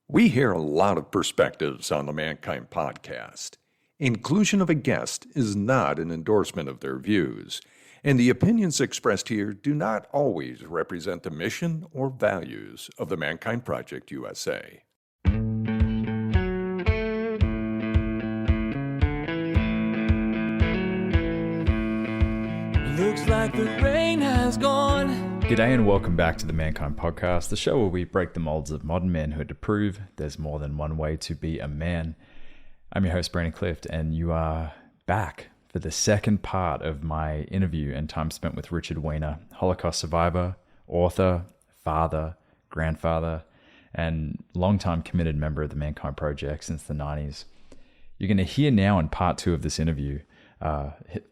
We hear a lot of perspectives on the Mankind podcast. Inclusion of a guest is not an endorsement of their views, and the opinions expressed here do not always represent the mission or values of the Mankind Project USA. Looks like the rain has gone. G'day and welcome back to the Mankind Podcast, the show where we break the molds of modern manhood to prove there's more than one way to be a man. I'm your host, Brandon Clift, and you are back for the second part of my interview and time spent with Richard Wiener, Holocaust survivor, author, father, grandfather, and longtime committed member of the Mankind Project since the 90s. You're going to hear now in part two of this interview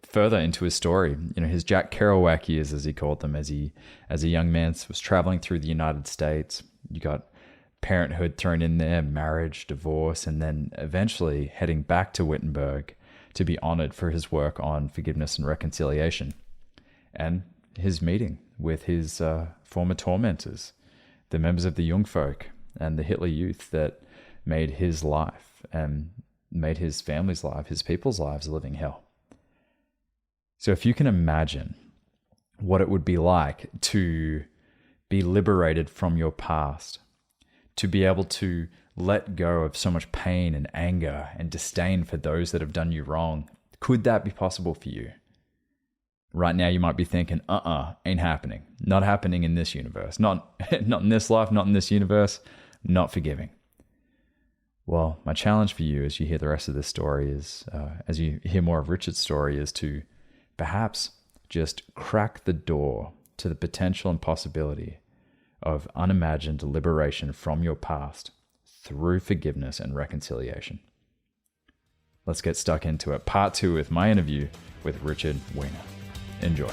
further into his story, his Jack Kerouac years, as he called them, as a young man was traveling through the United States. You got parenthood thrown in there, marriage, divorce, and then eventually heading back to Wittenberg to be honored for his work on forgiveness and reconciliation, and his meeting with his former tormentors, the members of the Jungfolk and the Hitler Youth that made his life and made his family's life, his people's lives, a living hell. So if you can imagine what it would be like to be liberated from your past, to be able to let go of so much pain and anger and disdain for those that have done you wrong, could that be possible for you? Right now you might be thinking, ain't happening. Not happening in this universe. Not in this life, not in this universe, not forgiving. Well, my challenge for you as you hear the rest of this story is, as you hear more of Richard's story, is to perhaps just crack the door to the potential and possibility of unimagined liberation from your past through forgiveness and reconciliation. Let's get stuck into it. Part two with my interview with Richard Wiener. Enjoy.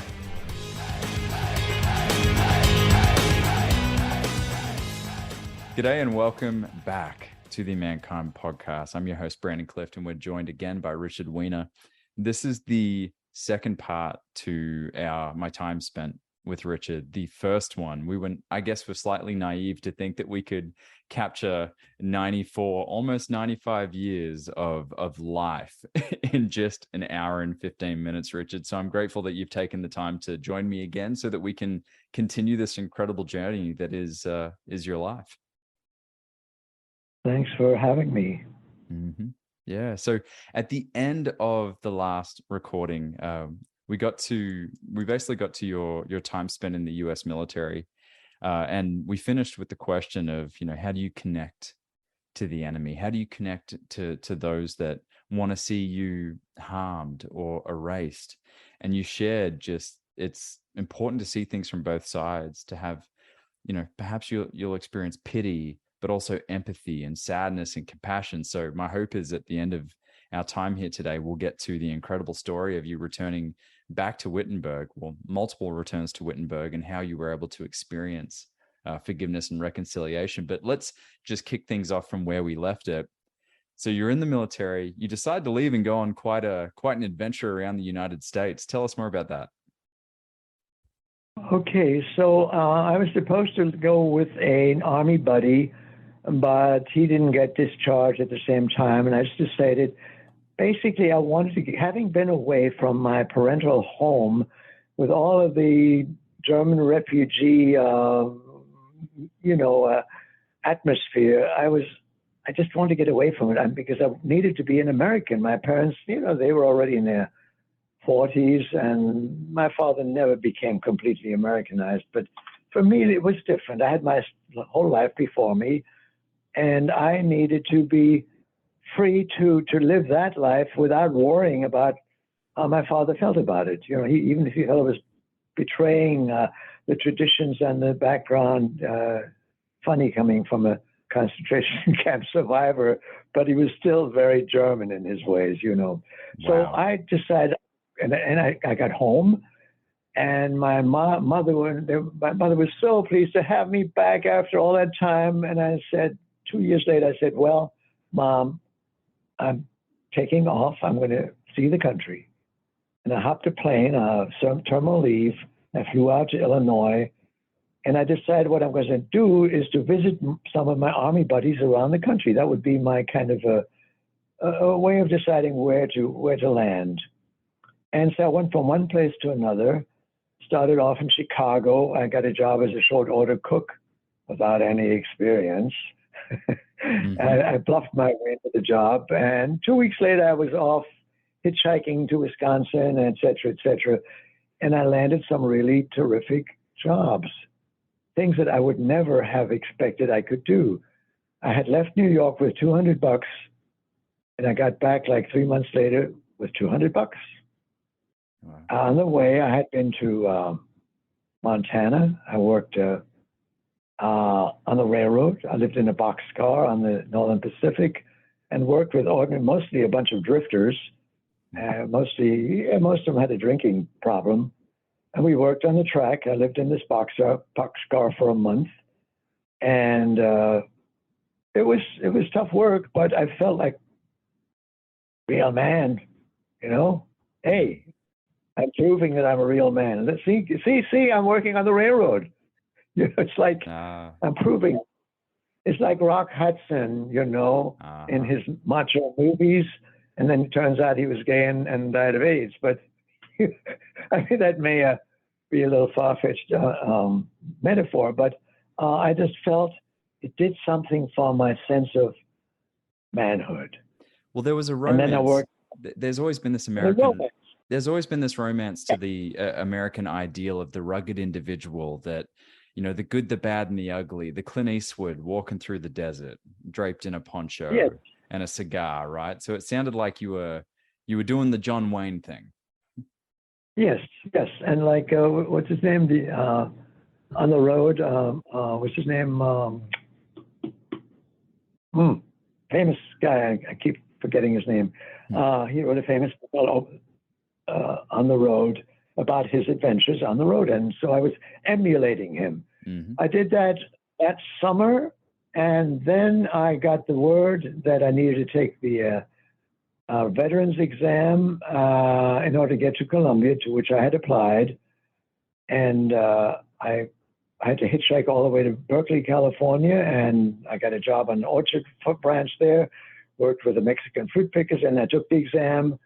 G'day and welcome back to the Mankind Podcast. I'm your host, Brandon Clift, and we're joined again by Richard Wiener. This is the second part to my time spent with Richard. The first one, we were slightly naive to think that we could capture 94, almost 95 years of life in just an hour and 15 minutes, Richard. So I'm grateful that you've taken the time to join me again so that we can continue this incredible journey that is your life. Thanks for having me. Mm-hmm. Yeah. So at the end of the last recording, we basically got to your time spent in the U.S. military, and we finished with the question of, how do you connect to the enemy? How do you connect to those that want to see you harmed or erased? And you shared it's important to see things from both sides, to have, perhaps you'll experience pity, but also empathy and sadness and compassion. So my hope is at the end of our time here today, we'll get to the incredible story of you returning back to Wittenberg, well, multiple returns to Wittenberg, and how you were able to experience forgiveness and reconciliation. But let's just kick things off from where we left it. So you're in the military, you decide to leave and go on quite an adventure around the United States. Tell us more about that. Okay, so I was supposed to go with an Army buddy, but he didn't get discharged at the same time, and I just decided, basically, I wanted to, having been away from my parental home with all of the German refugee, atmosphere, I just wanted to get away from it because I needed to be an American. My parents, they were already in their 40s, and my father never became completely Americanized. But for me, it was different. I had my whole life before me, and I needed to be free to live that life without worrying about how my father felt about it. Even if he felt it was betraying the traditions and the background, funny coming from a concentration camp survivor, but he was still very German in his ways, Wow. So I decided, and I got home, and my mother was so pleased to have me back after all that time. And I said, 2 years later, I said, well, Mom, I'm taking off. I'm going to see the country. And I hopped a plane, some terminal leave. I flew out to Illinois, And I decided what I'm going to do is to visit some of my Army buddies around the country. That would be my kind of a way of deciding where to land. And so I went from one place to another. Started off in Chicago. I got a job as a short order cook without any experience. I bluffed my way into the job. And 2 weeks later, I was off hitchhiking to Wisconsin, et cetera, et cetera. And I landed some really terrific jobs, things that I would never have expected I could do. I had left New York with $200, and I got back like 3 months later with $200. Wow. On the way, I had been to Montana. I worked on the railroad. I lived in a boxcar on the Northern Pacific and worked with mostly a bunch of drifters. Most of them had a drinking problem. And we worked on the track. I lived in this boxcar for a month. And it was tough work, but I felt like a real man, you know? Hey, I'm proving that I'm a real man. Let's see, I'm working on the railroad. You know, it's like I'm proving. It's like Rock Hudson, you know, in his macho movies. And then it turns out he was gay and died of AIDS. But I mean, that may be a little far-fetched metaphor, but I just felt it did something for my sense of manhood. Well, there was a romance. And then I worked. There's always been this There's always been this romance to the American ideal of the rugged individual that, you know, the good, the bad, and the ugly, the Clint Eastwood walking through the desert, draped in a poncho and a cigar, right? So it sounded like you were doing the John Wayne thing. Yes. And like, what's his name? On the road, what's his name? Famous guy. I keep forgetting his name. He wrote a famous book on the road about his adventures on the road. And so I was emulating him. Mm-hmm. I did that summer. And then I got the word that I needed to take the veterans exam in order to get to Columbia, to which I had applied. And I had to hitchhike all the way to Berkeley, California, and I got a job on an orchard branch there, worked with the Mexican fruit pickers, and I took the exam,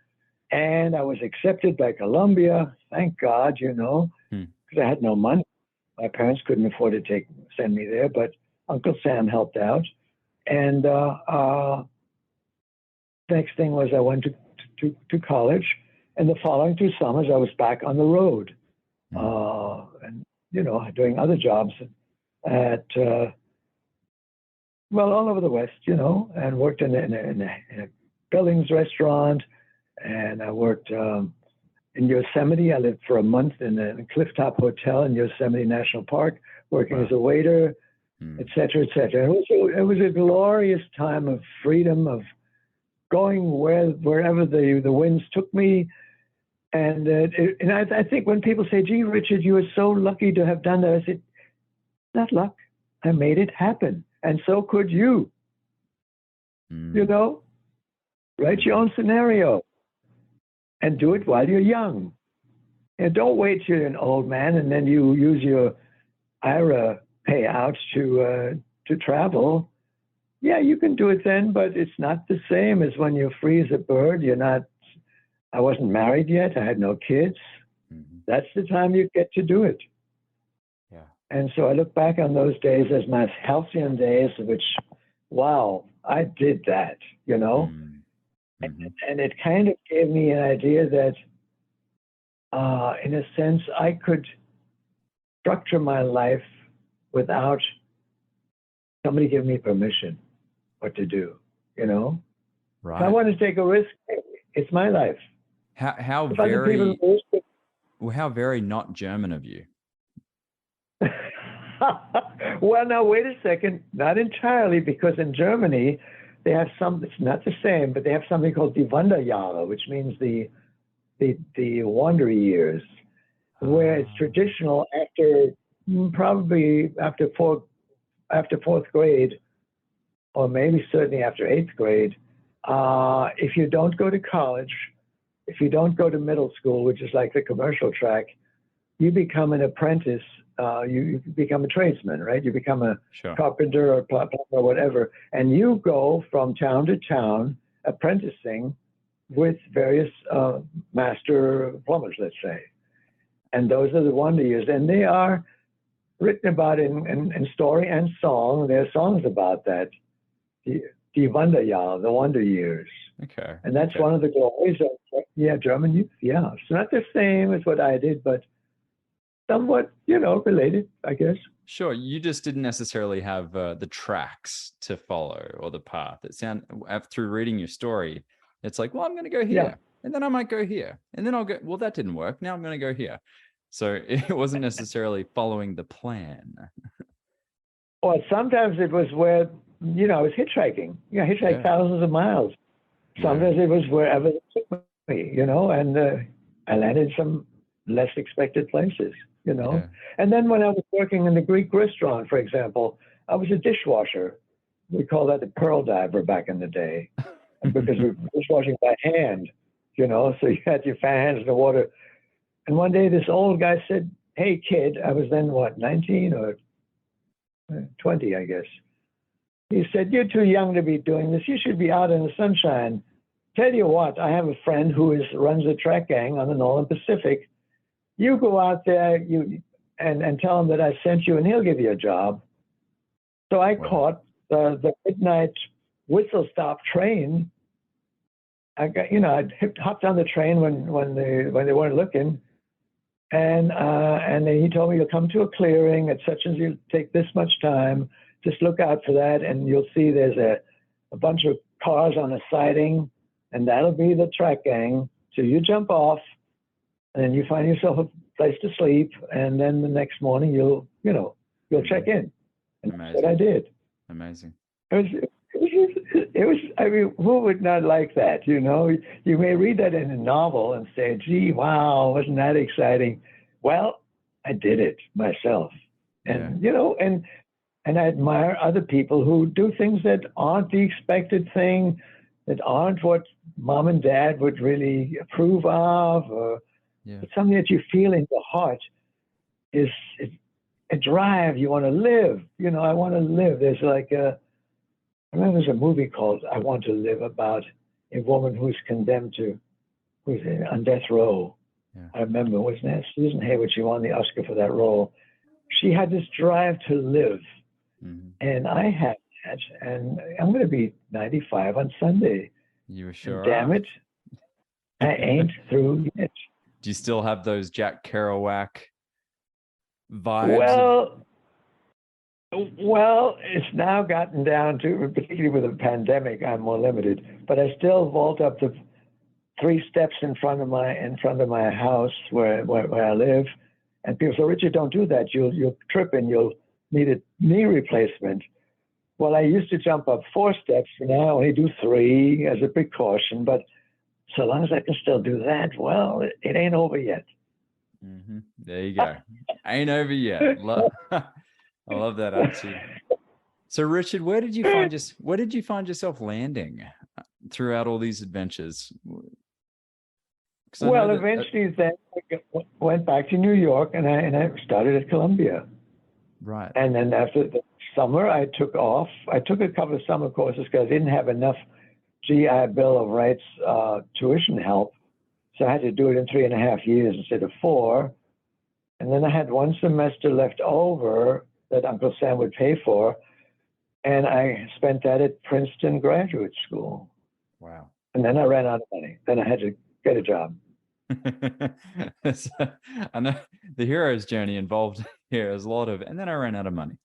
and I was accepted by Columbia, thank God, you know, because I had no money. My parents couldn't afford to send me there, but Uncle Sam helped out. And next thing was I went to college, and the following 2 summers I was back on the road, and you know, doing other jobs at all over the West, you know, and worked in a Billings restaurant, and I worked in Yosemite. I lived for a month in a clifftop hotel in Yosemite National Park, working as a waiter, et cetera, et cetera. It was a glorious time of freedom, of going wherever the winds took me. And I think when people say, gee, Richard, you were so lucky to have done that, I said, not luck. I made it happen. And so could you. You know, write your own scenario and do it while you're young. And don't wait till you're an old man and then you use your IRA payouts to travel. Yeah, you can do it then, but it's not the same as when you're free as a bird. I wasn't married yet. I had no kids. Mm-hmm. That's the time you get to do it. Yeah. And so I look back on those days as my halcyon days, which, wow, I did that, you know? Mm-hmm. And it kind of gave me an idea that, in a sense, I could structure my life without somebody giving me permission what to do, you know? Right. If I want to take a risk, it's my life. How very not German of you. Well, now, wait a second. Not entirely, because in Germany, they have it's not the same, but they have something called die Wanderjahre, which means the wander years, where it's traditional after fourth grade, or maybe certainly after 8th grade, if you don't go to college, if you don't go to middle school, which is like the commercial track, you become an apprentice you become a tradesman, right? You become a Sure. carpenter or plumber or whatever, and you go from town to town apprenticing with various master plumbers, let's say. And those are the wonder years. And they are written about in story and song. There are songs about that. Die Wanderjahre, the wonder years. Okay. And that's one of the glories of, German youth. Yeah. It's not the same as what I did, but somewhat, related, I guess. Sure. You just didn't necessarily have the tracks to follow or the path. Through reading your story, it's like, well, I'm going to go here, and then I might go here, and then I'll go, well, that didn't work. Now I'm going to go here. So it wasn't necessarily following the plan. Well, sometimes it was where, I was hitchhiking. Hitchhike thousands of miles. Sometimes it was wherever it took me, and I landed some less expected places, Yeah. And then when I was working in the Greek restaurant, for example, I was a dishwasher. We call that a pearl diver back in the day, because we were dishwashing by hand, so you had your hands in the water. And one day this old guy said, "Hey, kid," I was then, 19 or 20, I guess. He said, "You're too young to be doing this. You should be out in the sunshine. Tell you what, I have a friend who runs a track gang on the Northern Pacific. You go out there and tell him that I sent you, and he'll give you a job." So I caught the midnight whistle stop train. I hopped on the train when they weren't looking, and then he told me, "You'll come to a clearing at such and you take this much time. Just look out for that, and you'll see there's a bunch of cars on a siding, and that'll be the track gang. So you jump off, and then you find yourself a place to sleep, and then the next morning you'll check in." And that's what I did. Amazing. It was. I mean, who would not like that? You may read that in a novel and say, "Gee, wow, wasn't that exciting?" Well, I did it myself, and and I admire other people who do things that aren't the expected thing, that aren't what mom and dad would really approve of, or something that you feel in your heart is a drive. You want to live. I want to live. There's I remember there's a movie called I Want to Live, about a woman who's on death row. Yeah. I remember, wasn't that Susan Hayward? She won the Oscar for that role. She had this drive to live. Mm-hmm. And I had that, and I'm going to be 95 on Sunday. You were sure? And damn it, I ain't through yet. Do you still have those Jack Kerouac vibes? Well, it's now gotten down to, particularly with the pandemic, I'm more limited. But I still vault up the 3 steps in front of my house where I live, and people say, "Richard, don't do that. You'll trip and you'll need a knee replacement." Well, I used to jump up 4 steps, and now I only do 3 as a precaution. But so long as I can still do that, well, it ain't over yet. Mm-hmm. There you go. Ain't over yet. I love that attitude. So, Richard, where did you find yourself landing throughout all these adventures? Well, eventually, then I went back to New York, and I started at Columbia. Right. And then after the summer, I took off. I took a couple of summer courses because I didn't have enough GI Bill of Rights tuition help, so I had to do it in 3.5 years instead of 4. And then I had 1 semester left over that Uncle Sam would pay for, and I spent that at Princeton Graduate School. Wow. And then I ran out of money. Then I had to get a job. I know the hero's journey involved here is a lot of, and then I ran out of money.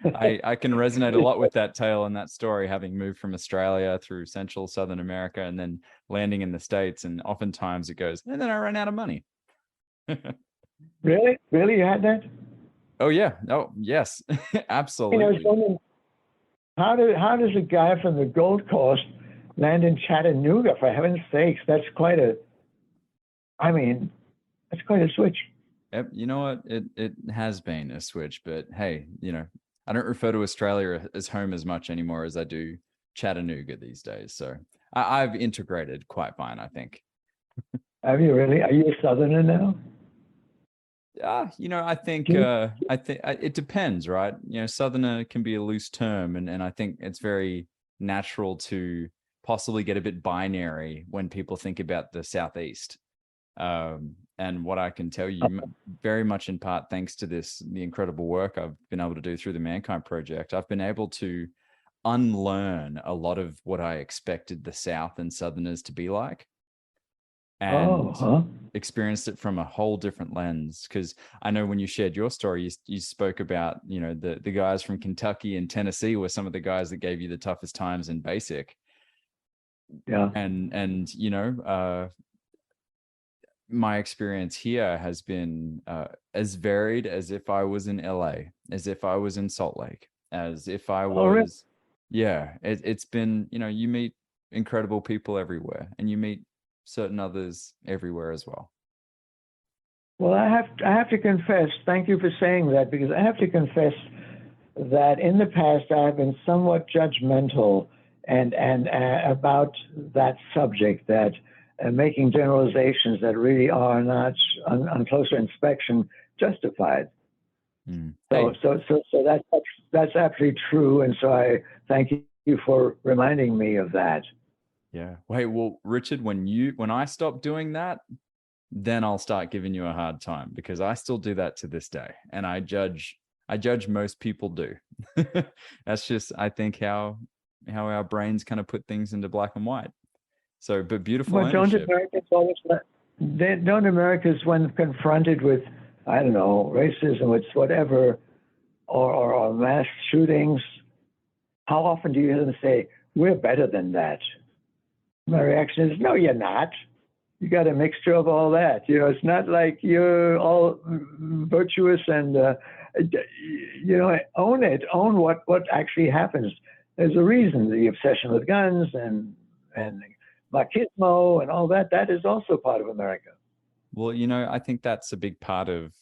I can resonate a lot with that tale and that story, having moved from Australia through Central Southern America and then landing in the States. And oftentimes it goes, and then I ran out of money. Really? You had that? Oh yeah. Oh yes. Absolutely. How does a guy from the Gold Coast land in Chattanooga? For heaven's sakes, that's quite a switch. Yep. You know what? It has been a switch, but hey, I don't refer to Australia as home as much anymore as I do Chattanooga these days. So I've integrated quite fine, I think. Have you really? Are you a Southerner now? I think it depends, right? Southerner can be a loose term, and I think it's very natural to possibly get a bit binary when people think about the Southeast. And what I can tell you, very much in part thanks to the incredible work I've been able to do through the Mankind Project, I've been able to unlearn a lot of what I expected the South and Southerners to be like, and experienced it from a whole different lens. Because I know when you shared your story, you spoke about, the guys from Kentucky and Tennessee were some of the guys that gave you the toughest times in basic. Yeah. And my experience here has been as varied as if I was in LA, as if I was in Salt Lake, as if I was, it's been, you meet incredible people everywhere, and you meet certain others everywhere as well. Well, I have to confess, thank you for saying that, because I have to confess that in the past I have been somewhat judgmental and about that subject, that making generalizations that really are not, on closer inspection, justified. So that's absolutely true, and so I thank you for reminding me of that. Yeah. Hey, well, Richard, when I stop doing that, then I'll start giving you a hard time, because I still do that to this day, and I judge most people do. That's just, I think, how our brains kind of put things into black and white. So, but beautiful ownership. Don't Americans, when confronted with, I don't know, racism, it's whatever, or mass shootings, how often do you hear them say, "We're better than that"? My reaction is, no, you're not. You got a mixture of all that. It's not like you're all virtuous and, own it. Own what actually happens. There's a reason, the obsession with guns and machismo and all that. That is also part of America. Well, I think that's a big part of,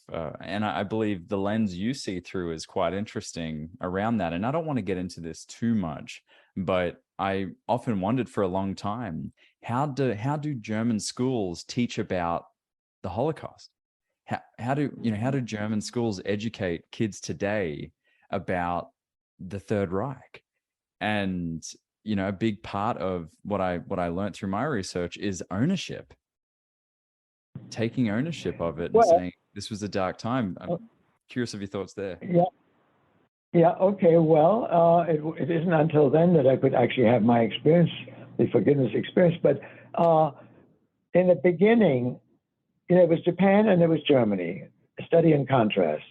and I believe the lens you see through is quite interesting around that. And I don't want to get into this too much, but I often wondered for a long time, how do German schools teach about the Holocaust? How do German schools educate kids today about the Third Reich? And a big part of what I learned through my research is ownership, taking ownership of it, and saying this was a dark time. I'm curious of your thoughts there. Yeah. Okay. Well, it isn't until then that I could actually have my experience, the forgiveness experience. But in the beginning, it was Japan and it was Germany. Study in contrasts.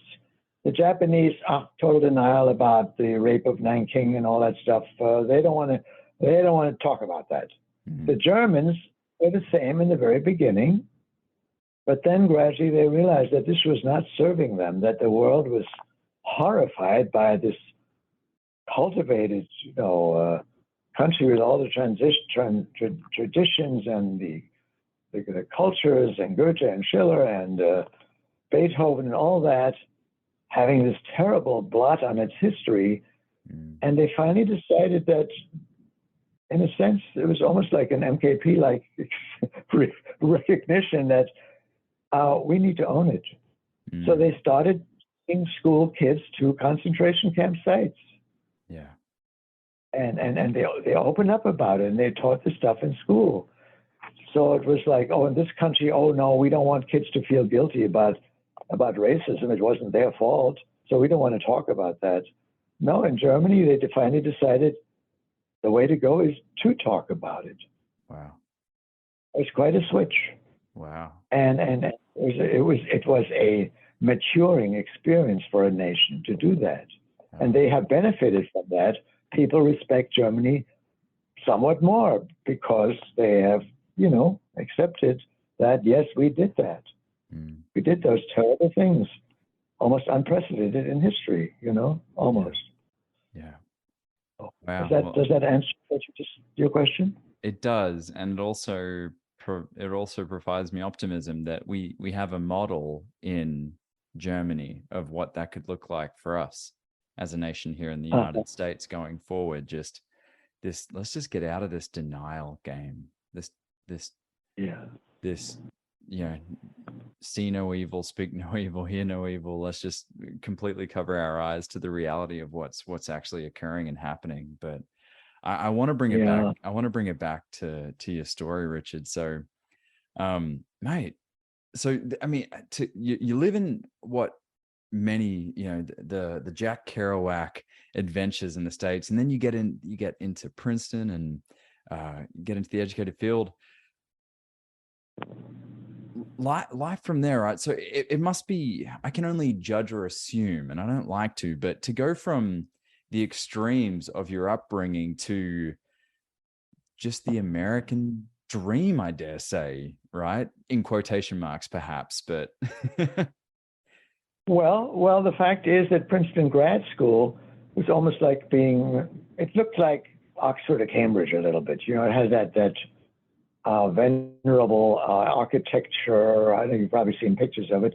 The Japanese, total denial about the rape of Nanking and all that stuff. They don't want to talk about that. Mm-hmm. The Germans were the same in the very beginning, but then gradually they realized that this was not serving them. That the world was horrified by this cultivated, country with all the traditions and the cultures, and Goethe and Schiller and Beethoven and all that, having this terrible blot on its history. And they finally decided that, in a sense, it was almost like an MKP-like recognition that we need to own it. So they started taking school kids to concentration camp sites. Yeah. And they opened up about it, and they taught the stuff in school. So it was like, in this country, no, we don't want kids to feel guilty about racism. It wasn't their fault, so we don't want to talk about that. No, in Germany, they finally decided the way to go is to talk about it. Wow. It was quite a switch. Wow. And it was a maturing experience for a nation to do that. Wow. And they have benefited from that. People respect Germany somewhat more because they have, accepted that, yes, we did that. We did those terrible things, almost unprecedented in history, almost. Yeah. Wow. Does that answer your question? It does. And it also provides me optimism that we have a model in Germany of what that could look like for us as a nation here in the United States going forward. Let's just get out of this denial game. This see no evil, speak no evil, hear no evil. Let's just completely cover our eyes to the reality of what's actually occurring and happening. But I want to bring it back. Yeah. I want to bring it back to your story, Richard. So, mate. So I mean, you live in what many, the Jack Kerouac adventures in the States, and then you get into Princeton and get into the educated field. Life from there, right? So it must be, I can only judge or assume, and I don't like to, but to go from the extremes of your upbringing to just the American dream, I dare say, right? In quotation marks, perhaps, but Well, the fact is that Princeton grad school was almost like it looked like Oxford or Cambridge a little bit. It has that venerable architecture. I know you've probably seen pictures of it.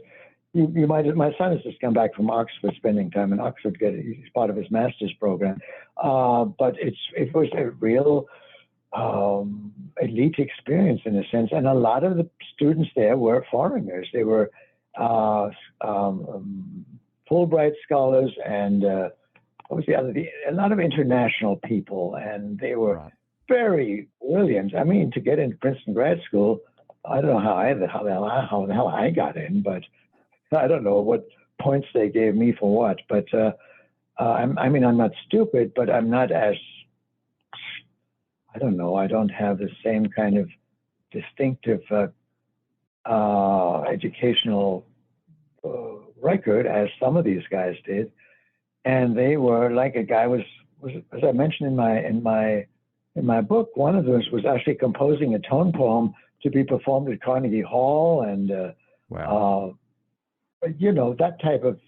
My son has just come back from Oxford, spending time in Oxford. He's part of his master's program. But it was a real elite experience in a sense. And a lot of the students there were foreigners. They were Fulbright scholars and what was the other? A lot of international people, and they were right. very brilliant. I mean, to get into Princeton grad school, I don't know how the hell I got in, but I don't know what points they gave me for what. But I'm not stupid, but I'm not as, I don't know. I don't have the same kind of distinctive educational record as some of these guys did, and they were like a guy was as I mentioned in my book. One of them was actually composing a tone poem to be performed at Carnegie Hall, and Wow. That type of.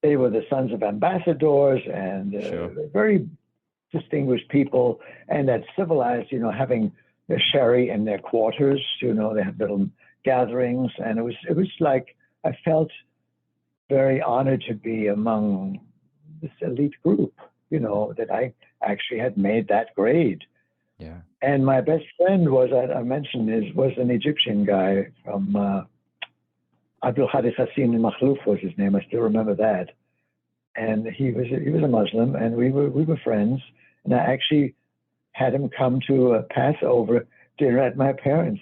They were the sons of ambassadors and Sure. very distinguished people, and that civilized. Having the sherry in their quarters. They had little gatherings, and it was like I felt very honored to be among this elite group, that I actually had made that grade. Yeah. And my best friend was an Egyptian guy from Abdul Hadis Hassin Makhlouf was his name. I still remember that. And he was a Muslim, and we were friends. And I actually had him come to a Passover dinner at my parents'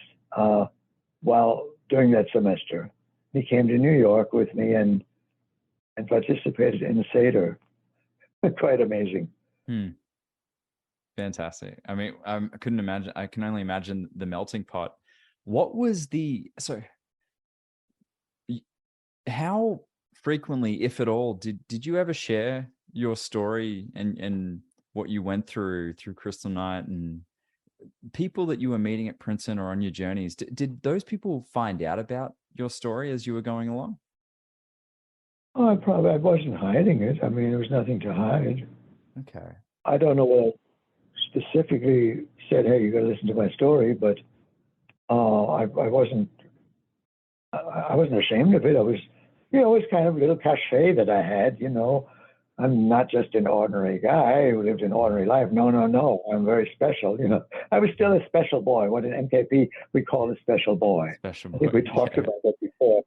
while during that semester. He came to New York with me and participated in the Seder. Quite amazing. Fantastic. I mean, I couldn't imagine. I can only imagine the melting pot. What was how frequently, if at all, did you ever share your story and what you went through Crystal Night and people that you were meeting at Princeton or on your journeys? Did those people find out about your story as you were going along? Oh, I wasn't hiding it. I mean, there was nothing to hide. Okay. I don't know what I specifically said, hey, you got to listen to my story, but I wasn't ashamed of it. I was, it was kind of a little cachet that I had, I'm not just an ordinary guy who lived an ordinary life. No. I'm very special. I was still a special boy. What in MKP we call a special boy. Special boy. I think we talked about that before.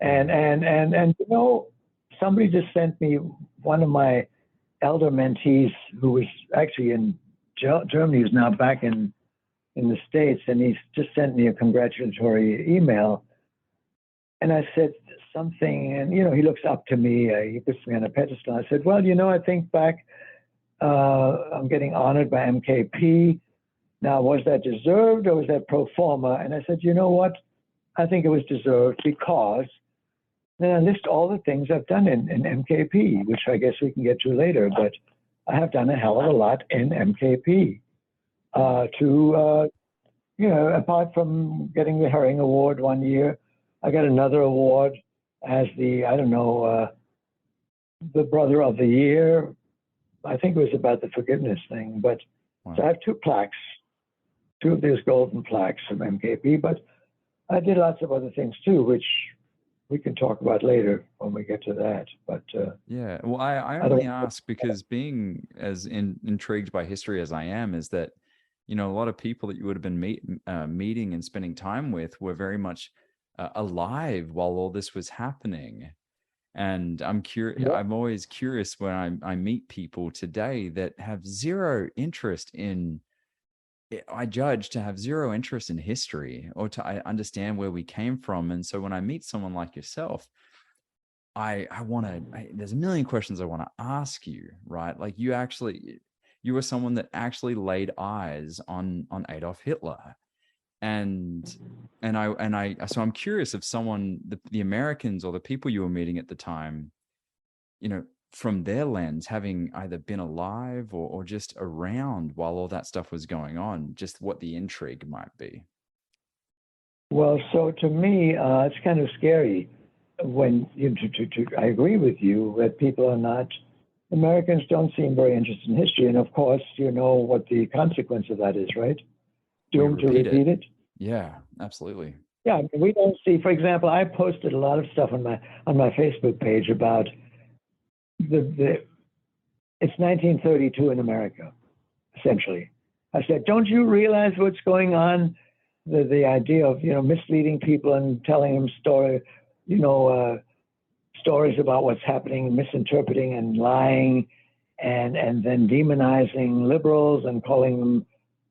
And somebody just sent me, one of my elder mentees who was actually in Germany, who's now back in the States, and he's just sent me a congratulatory email. And I said something, and he looks up to me. He puts me on a pedestal. I said, well, I think back, I'm getting honored by MKP. Now, was that deserved or was that pro forma? And I said, you know what? I think it was deserved because then I list all the things I've done in MKP, which I guess we can get to later. But I have done a hell of a lot in MKP. Apart from getting the Herring Award one year, I got another award as the Brother of the Year. I think it was about the forgiveness thing. But Wow. So I have two plaques, two of those golden plaques from MKP. But I did lots of other things too, which we can talk about later when we get to that. But yeah, well, I only ask because being as intrigued by history as I am, is that a lot of people that you would have been meeting and spending time with were very much alive while all this was happening. And I'm curious. I'm always curious when I meet people today that have zero interest in. I judge to have zero interest in history or to understand where we came from. And so when I meet someone like yourself, I want to. There's a million questions I want to ask you. Right? Like you were someone that actually laid eyes on Adolf Hitler. And so I'm curious if someone, the Americans or the people you were meeting at the time, from their lens, having either been alive or just around while all that stuff was going on, just what the intrigue might be. Well, so to me, it's kind of scary when I agree with you that Americans don't seem very interested in history. And of course, you know what the consequence of that is, right? Doomed to repeat it. Yeah, absolutely. Yeah, I mean, we don't see, for example, I posted a lot of stuff on my Facebook page about it's 1932 in America, essentially. I said, don't you realize what's going on? The idea of misleading people and telling them stories about what's happening, misinterpreting and lying, and then demonizing liberals and calling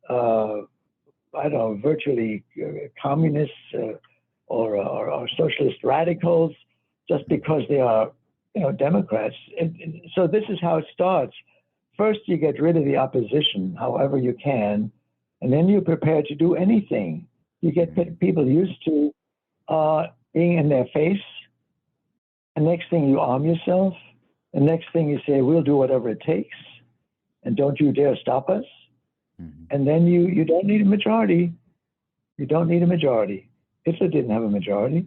them virtually communists or socialist radicals just because they are Democrats. So this is how it starts. First, you get rid of the opposition however you can, and then you're prepared to do anything. You get people used to being in their face. And next thing you arm yourself. The next thing you say, we'll do whatever it takes. And don't you dare stop us. Mm-hmm. And then you don't need a majority. You don't need a majority. Hitler didn't have a majority.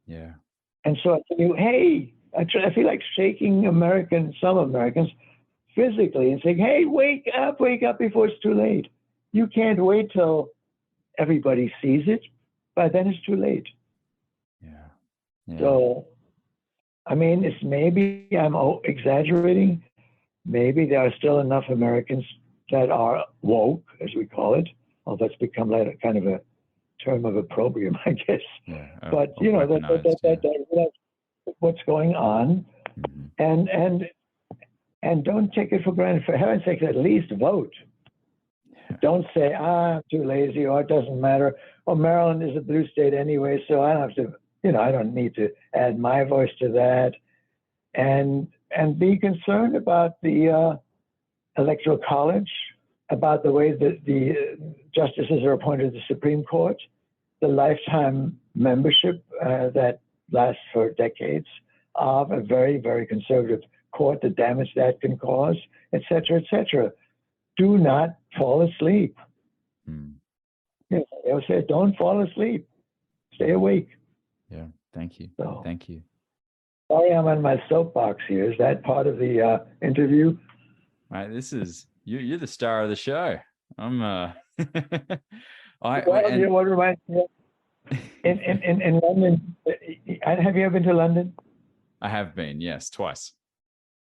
Yeah. And so I think, hey, I feel like shaking some Americans physically and saying, hey, wake up before it's too late. You can't wait till everybody sees it. By then it's too late. Yeah. So, I mean, it's maybe I'm exaggerating. Maybe there are still enough Americans that are woke, as we call it. Well, that's become like a kind of a term of opprobrium, I guess. Yeah, but that's what's going on, mm-hmm. and don't take it for granted. For heaven's sake, at least vote. Yeah. Don't say, I'm too lazy, or it doesn't matter. Or Maryland is a blue state anyway, so I don't have to. I don't need to add my voice to that, and be concerned about the Electoral College, about the way that the justices are appointed to the Supreme Court, the lifetime membership that lasts for decades of a very, very conservative court, the damage that can cause, et cetera, et cetera. Do not fall asleep. They will say, don't fall asleep. Stay awake. Yeah, thank you. So, thank you. Sorry, I'm on my soapbox here. Is that part of the interview? Right, this is you're the star of the show. I'm what reminds me in London? Have you ever been to London? I have been, yes, twice.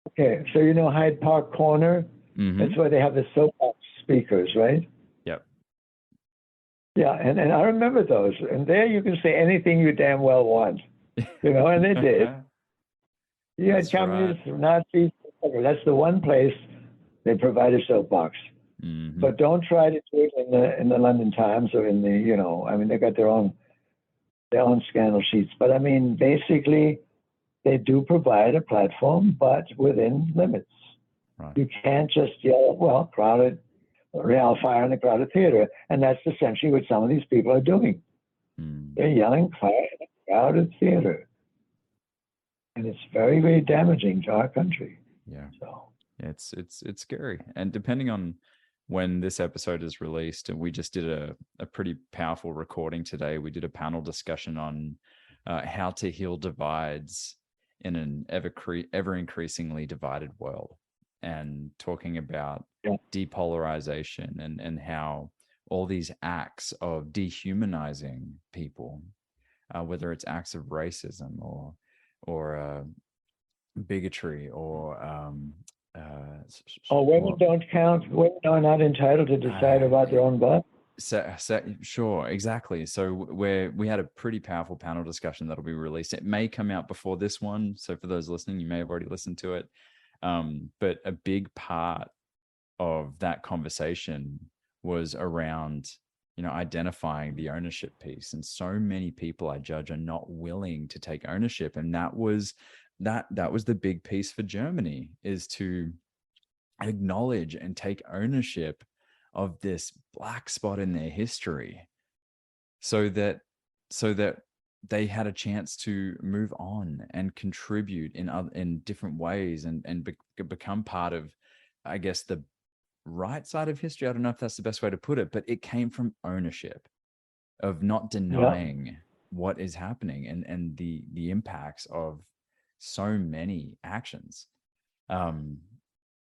Okay, so Hyde Park Corner. Mm-hmm. That's where they have the soapbox speakers, right? Yep. Yeah, and I remember those. And there you can say anything you damn well want, and they did. You had communists, right. Nazis, etc. That's the one place they provide a soapbox. Mm-hmm. But don't try to do it in the London Times or in the, they've got their own scandal sheets. But basically, they do provide a platform, but within limits. Right. You can't just yell, crowded, real fire in a crowded theater. And that's essentially what some of these people are doing. They're yelling fire in a crowded theater. And it's very, very damaging to our country. Yeah. So it's scary. And depending on when this episode is released, and we just did a pretty powerful recording today. We did a panel discussion on how to heal divides in an ever increasingly divided world, and talking about depolarization and how all these acts of dehumanizing people, whether it's acts of racism or bigotry or women don't count. Women are not entitled to decide about their own body. Sure, exactly. So we had a pretty powerful panel discussion that'll be released. It may come out before this one. So for those listening, you may have already listened to it. But a big part of that conversation was around, identifying the ownership piece. And so many people I judge are not willing to take ownership. And that was the big piece for Germany, is to acknowledge and take ownership of this black spot in their history, so that they had a chance to move on and contribute in different ways, and become part of, I guess, the right side of history. I don't know if that's the best way to put it, but it came from ownership of not denying what is happening, and the impacts of so many actions.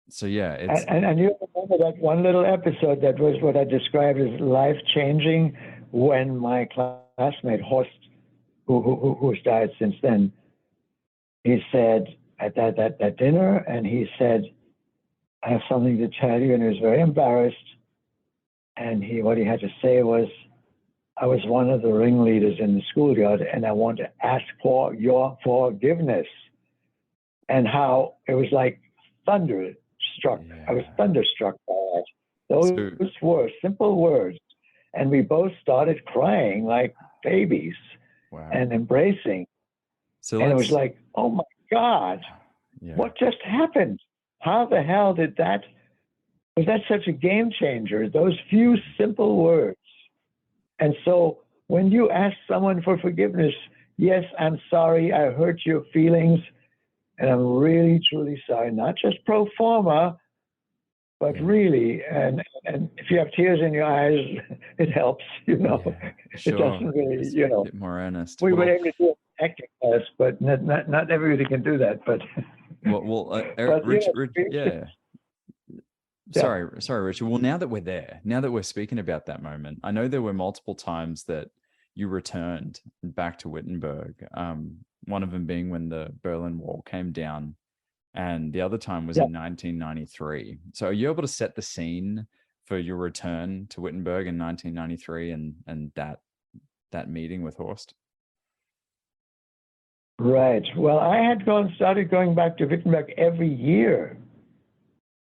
So yeah, it's and you remember that one little episode that was what I described as life changing, when my classmate Horst, who's died since then, he said at that dinner, and he said, "I have something to tell you," and he was very embarrassed. And what he had to say was, "I was one of the ringleaders in the schoolyard, and I want to ask for your forgiveness." And how it was like thunderstruck. Yeah. I was thunderstruck by that. Those were simple words. And we both started crying like babies. Wow. And embracing. So and it was like, oh my God, what just happened? How the hell was that such a game changer? Those few simple words. And so when you ask someone for forgiveness, yes, I'm sorry, I hurt your feelings, and I'm really, truly sorry, not just pro forma, but really. And if you have tears in your eyes, it helps, Sure. It doesn't really, it's a bit more earnest. We were able to do an acting class, but not everybody can do that. But Rich, yeah. Sorry, Richard. Well, now that we're speaking about that moment, I know there were multiple times that you returned back to Wittenberg. One of them being when the Berlin Wall came down, and the other time was in 1993. So are you able to set the scene for your return to Wittenberg in 1993 and that meeting with Horst? Right. Well, I had started going back to Wittenberg every year.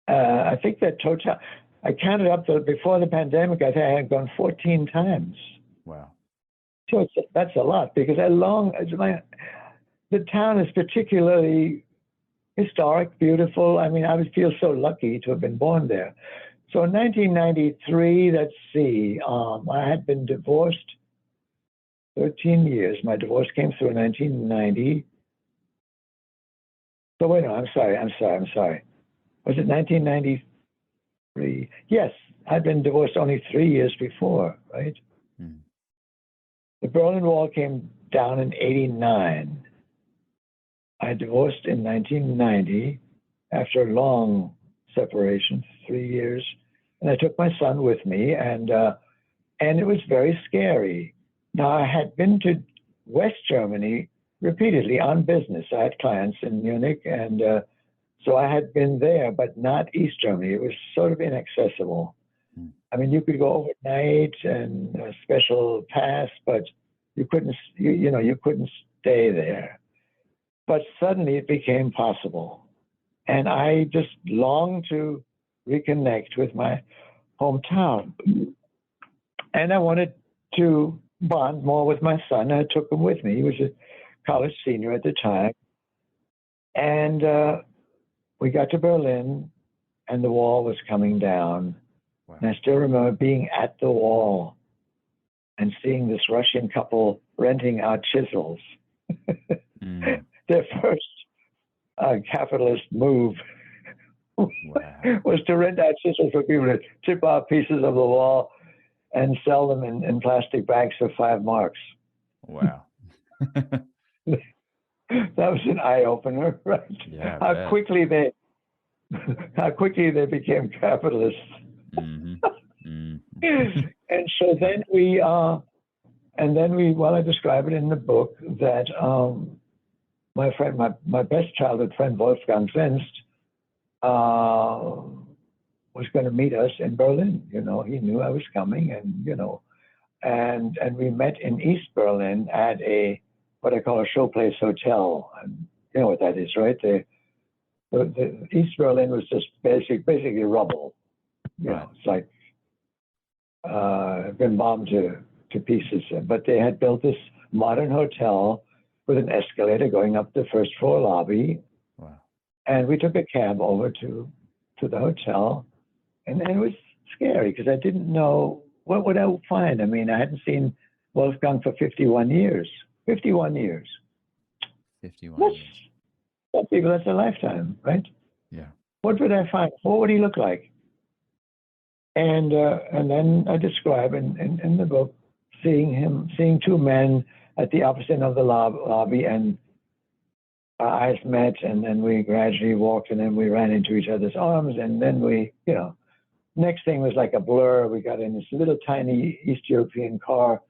I think that total, I counted up before the pandemic, I think I had gone 14 times. Wow. So that's a lot, because the town is particularly historic, beautiful. I mean, I would feel so lucky to have been born there. So in 1993, let's see, I had been divorced 13 years. My divorce came through in 1990. So wait, no, I'm sorry. Was it 1993? Yes, I'd been divorced only 3 years before, right? Hmm. The Berlin Wall came down in 1989. I divorced in 1990 after a long separation, 3 years, and I took my son with me, and it was very scary. Now, I had been to West Germany repeatedly on business. I had clients in Munich, and so I had been there, but not East Germany. It was sort of inaccessible. I mean, you could go overnight and a special pass, but you couldn't, you couldn't stay there. But suddenly it became possible. And I just longed to reconnect with my hometown. And I wanted to bond more with my son. I took him with me. He was a college senior at the time. And we got to Berlin, and the wall was coming down. Wow. And I still remember being at the wall and seeing this Russian couple renting out chisels. Their first capitalist move was to rent out chisels for people to chip off pieces of the wall and sell them in plastic bags for 5 marks. Wow. That was an eye-opener, right? Yeah, how quickly they became capitalists. Mm-hmm. Mm-hmm. And so then I describe it in the book that my friend, my best childhood friend, Wolfgang Zenst, was going to meet us in Berlin. He knew I was coming, and and we met in East Berlin at what I call a showplace hotel. And you know what that is, right? The East Berlin was just basically rubble. It's like been bombed to pieces. But they had built this modern hotel with an escalator going up the first floor lobby. Wow. And we took a cab over to the hotel, and it was scary because I didn't know what would I find. I mean, I hadn't seen Wolfgang for 51 years. 51 years. 51 years. Some people, that's a lifetime, right? Yeah. What would I find? What would he look like? And then I describe in the book seeing two men at the opposite end of the lobby, and our eyes met, and then we gradually walked, and then we ran into each other's arms, and then we, next thing was like a blur. We got in this little tiny East European car.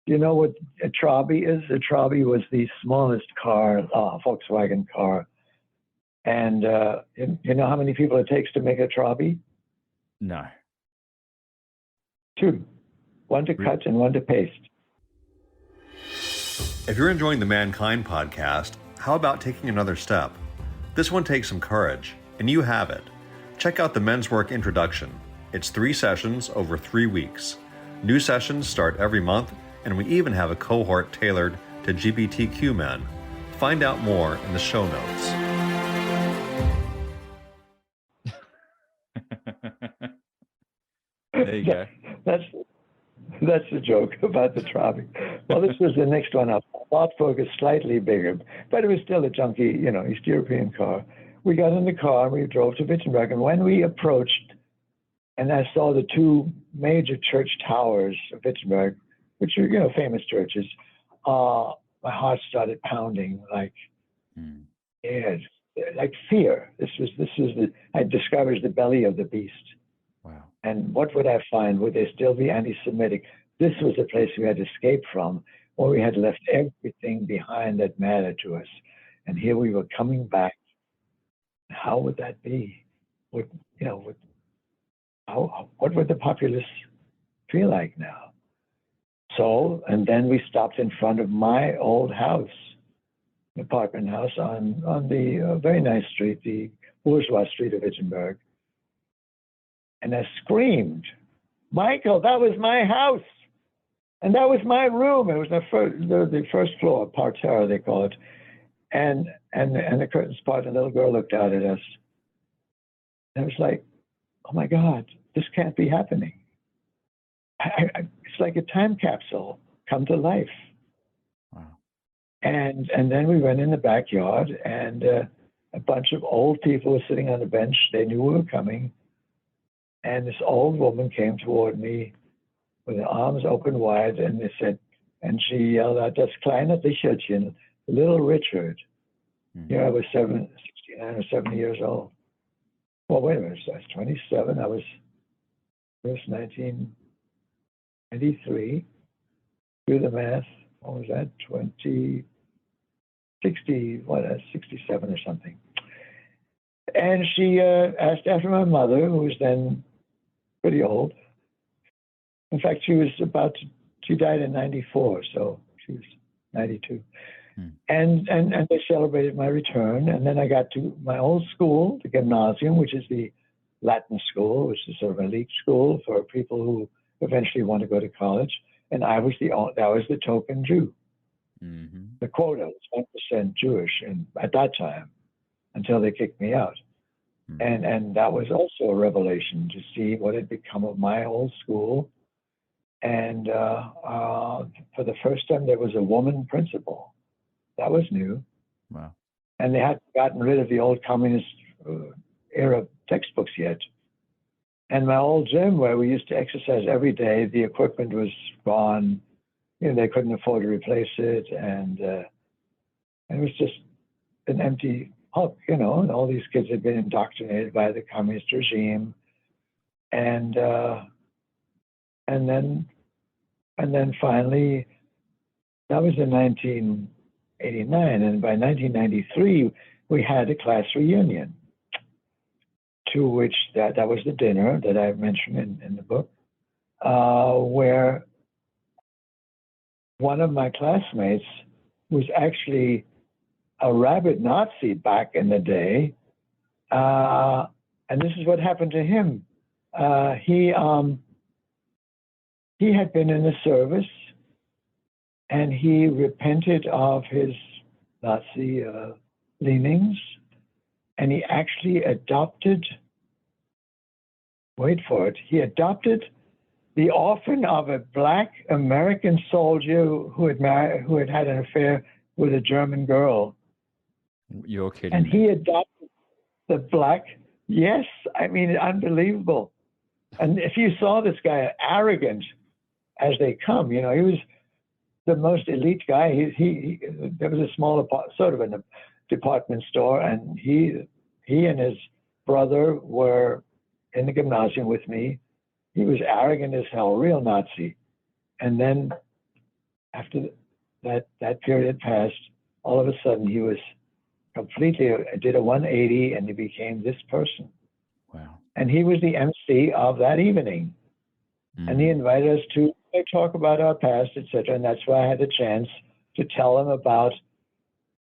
Do you know what a Trabi is? A Trabi was the smallest car, Volkswagen car. And you know how many people it takes to make a Trabi? No. 2. One to cut and one to paste. If you're enjoying the Mankind podcast, how about taking another step? This one takes some courage, and you have it. Check out the Men's Work Introduction. It's 3 sessions over 3 weeks. New sessions start every month, and we even have a cohort tailored to LGBTQ men. Find out more in the show notes. There you go. That's the joke about the Trabi. Well, this was the next one up. Lot focus slightly bigger, but it was still a junky, East European car. We got in the car and we drove to Wittenberg. And when we approached, and I saw the 2 major church towers of Wittenberg, which are, famous churches, my heart started pounding like fear. This was I described as the belly of the beast. Wow. And what would I find? Would they still be anti-Semitic? This was the place we had escaped from, or we had left everything behind that mattered to us. And here we were coming back. How would that be? What would the populace feel like now? So, and then we stopped in front of my old house, apartment house on the very nice street, the bourgeois street of Wittenberg. And I screamed, "Michael, that was my house. And that was my room." It was the first floor, parterre, they call it. And the curtains parted, and the little girl looked out at us. And I was like, oh my God, this can't be happening. It's like a time capsule come to life. Wow. And then we went in the backyard, and a bunch of old people were sitting on the bench. They knew we were coming. And this old woman came toward me with her arms open wide, and she yelled out, "Das kleine Richardchen, little Richard." Here I was 69 or 70 years old. Well, wait a minute, I was 27. I was 1993. Do the math. What was that? 67 or something. And she asked after my mother, who was then pretty old. In fact, she died in 94, so she was 92. And they celebrated my return. And then I got to my old school, the gymnasium, which is the Latin school, which is sort of an elite school for people who eventually want to go to college. And that was the token Jew. Mm-hmm. The quota was 1% Jewish at that time, until they kicked me out. Mm-hmm. And that was also a revelation to see what had become of my old school. And for the first time, there was a woman principal. That was new. Wow. And they hadn't gotten rid of the old communist era textbooks yet. And my old gym, where we used to exercise every day, the equipment was gone. They couldn't afford to replace it. And it was just an empty hulk, and all these kids had been indoctrinated by the communist regime. And then finally, that was in 1989, and by 1993, we had a class reunion. to which that was the dinner that I mentioned in the book, where one of my classmates was actually a rabid Nazi back in the day, and this is what happened to him. He had been in the service, and he repented of his Nazi leanings, and he actually adopted, wait for it, he adopted the orphan of a black American soldier who had had an affair with a German girl. You're kidding And me. he adopted the black, yes, I mean, unbelievable. And if you saw this guy, arrogant as they come, he was the most elite guy. He there was a small sort of a department store, and he and his brother were in the gymnasium with me. He was arrogant as hell, real Nazi. And then after that period passed, all of a sudden he was completely did a 180, and he became this person. Wow. And he was the MC of that evening. And he invited us to talk about our past, etc. And that's why I had the chance to tell him about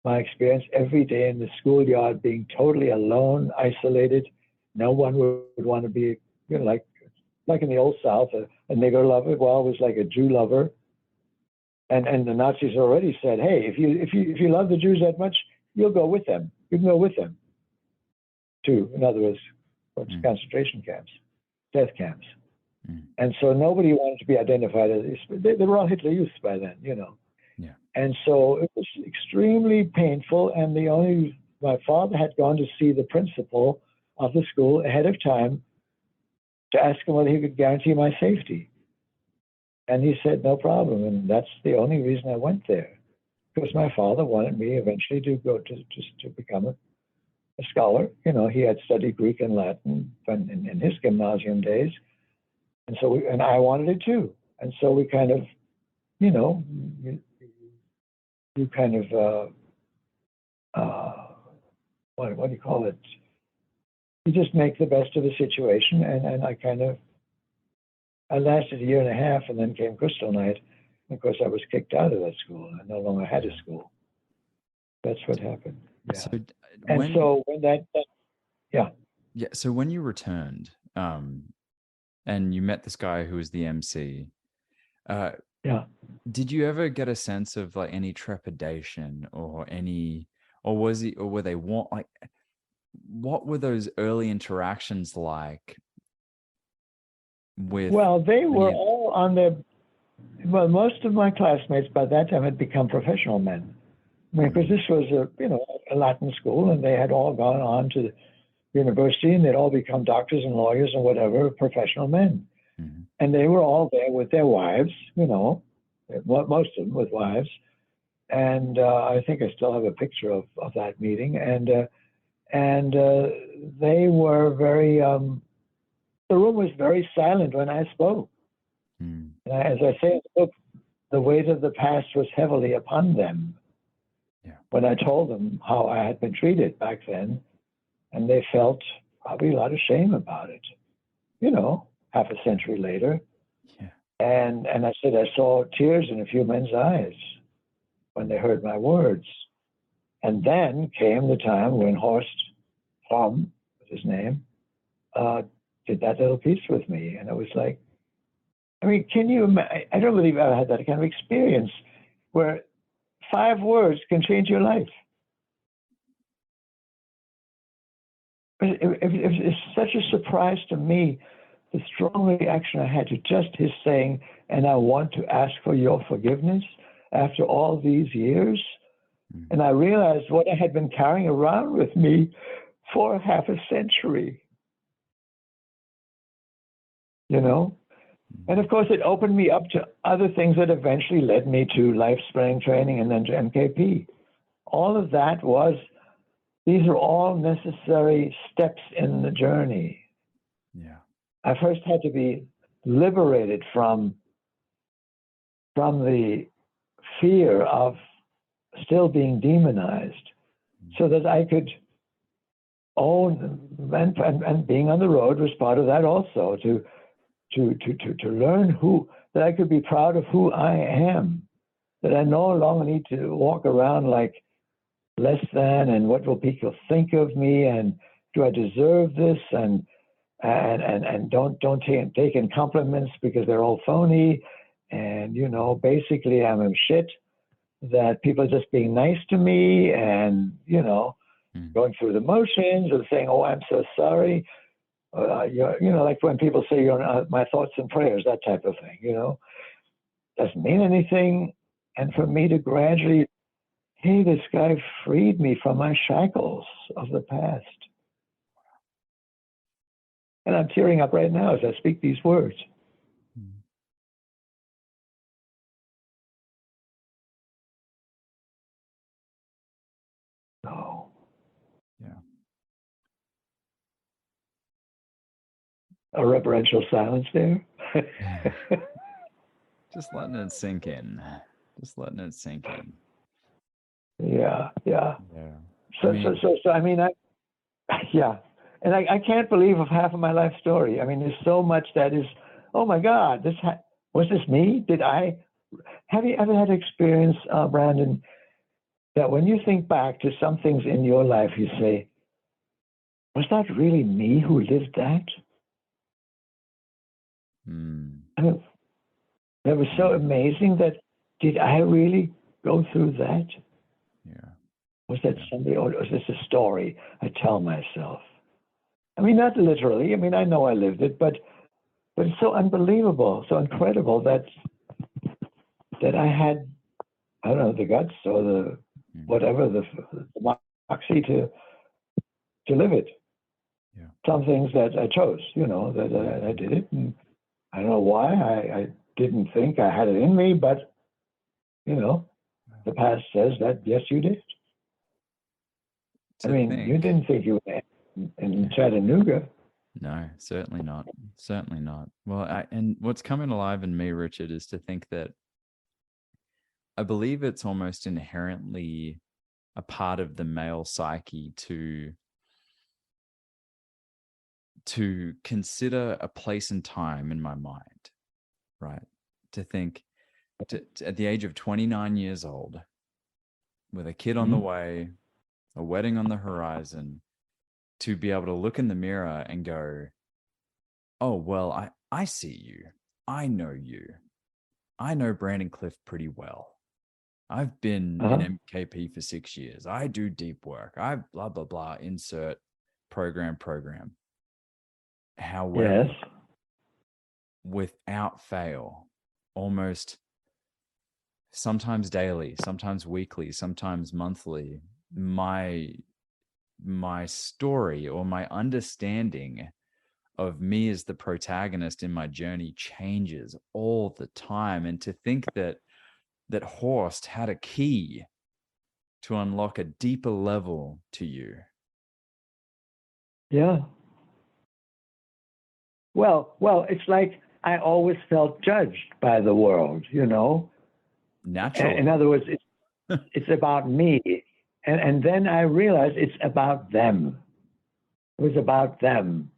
my experience every day in the schoolyard, being totally alone, isolated. No one would want to be, like in the old South, a nigger lover. Well, it was like a Jew lover. And the Nazis already said, hey, if you love the Jews that much, you'll go with them. You can go with them to, in other words, concentration camps, death camps. And so nobody wanted to be identified as, they were all Hitler Youths by then, Yeah. And so it was extremely painful. And my father had gone to see the principal of the school ahead of time to ask him whether he could guarantee my safety. And he said, no problem. And that's the only reason I went there, because my father wanted me eventually to go to become a scholar. He had studied Greek and Latin in his gymnasium days. And so and I wanted it too. And so we kind of, you kind of, what do you call it? You just make the best of the situation. And I lasted a year and a half, and then came Crystal Night. And of course, I was kicked out of that school. I no longer had a school. That's what happened. Yeah. So So when you returned, and you met this guy who was the MC, did you ever get a sense of like any trepidation or were they like, what were those early interactions like with? Well, they were all on their, most of my classmates by that time had become professional men. I mean, because this was a Latin school, and they had all gone on to the university, and they'd all become doctors and lawyers and whatever, professional men. And they were all there with their wives, most of them with wives. And I think I still have a picture of that meeting. And they were very, the room was very silent when I spoke. And as I say in the book, the weight of the past was heavily upon them. When I told them how I had been treated back then, and they felt probably a lot of shame about it, half a century later. And I said, I saw tears in a few men's eyes when they heard my words. And then came the time when Horst Fromm, was his name, did that little piece with me. And it was like, I mean, can you imagine? I don't believe I had that kind of experience where 5 words can change your life. It's such a surprise to me, the strong reaction I had to just his saying, and I want to ask for your forgiveness after all these years. And I realized what I had been carrying around with me for half a century. And of course, it opened me up to other things that eventually led me to life spring training and then to MKP. All of that these are all necessary steps in the journey. I first had to be liberated from the fear of still being demonized, so that I could and being on the road was part of that also, to learn that I could be proud of who I am, that I no longer need to walk around like less than, and what will people think of me, and do I deserve this, and don't take in compliments because they're all phony, and basically I'm a shit, that people are just being nice to me, and going through the motions of saying, oh, I'm so sorry, like when people say you're my thoughts and prayers, that type of thing, doesn't mean anything. And for me to gradually, hey, this guy freed me from my shackles of the past. And I'm tearing up right now as I speak these words. Oh. Yeah. A reverential silence there. Just letting it sink in. Just letting it sink in. Yeah. So I mean, and I can't believe of half of my life story. I mean, there's so much that is, oh my God, was this me? Have you ever had experience, Brandon, that when you think back to some things in your life, you say, was that really me who lived that? I mean, that was so amazing that, did I really go through that? Yeah. Was that somebody, or was this a story I tell myself? I mean, not literally. I mean, I know I lived it, but it's so unbelievable, so incredible that I had, I don't know, the guts or the whatever, the moxie to live it. Yeah. Some things that I chose, that I did it, and I don't know why. I didn't think I had it in me, but the past says that yes, you did. You didn't think you were in Chattanooga. No, certainly not. Certainly not. Well, and what's coming alive in me, Richard, is to think that I believe it's almost inherently a part of the male psyche to consider a place and time in my mind, right? To think at the age of 29 years old, with a kid on the way, a wedding on the horizon, to be able to look in the mirror and go, oh, well, I see you. I know you. I know Brandon Clift pretty well. I've been in MKP for 6 years. I do deep work. I blah, blah, blah, insert program. However, without fail, almost sometimes daily, sometimes weekly, sometimes monthly, my story or my understanding of me as the protagonist in my journey changes all the time. And to think that Horst had a key to unlock a deeper level to you. Yeah. Well, it's like I always felt judged by the world, Naturally. In other words, it's about me. And then I realized it's about them. It was about them.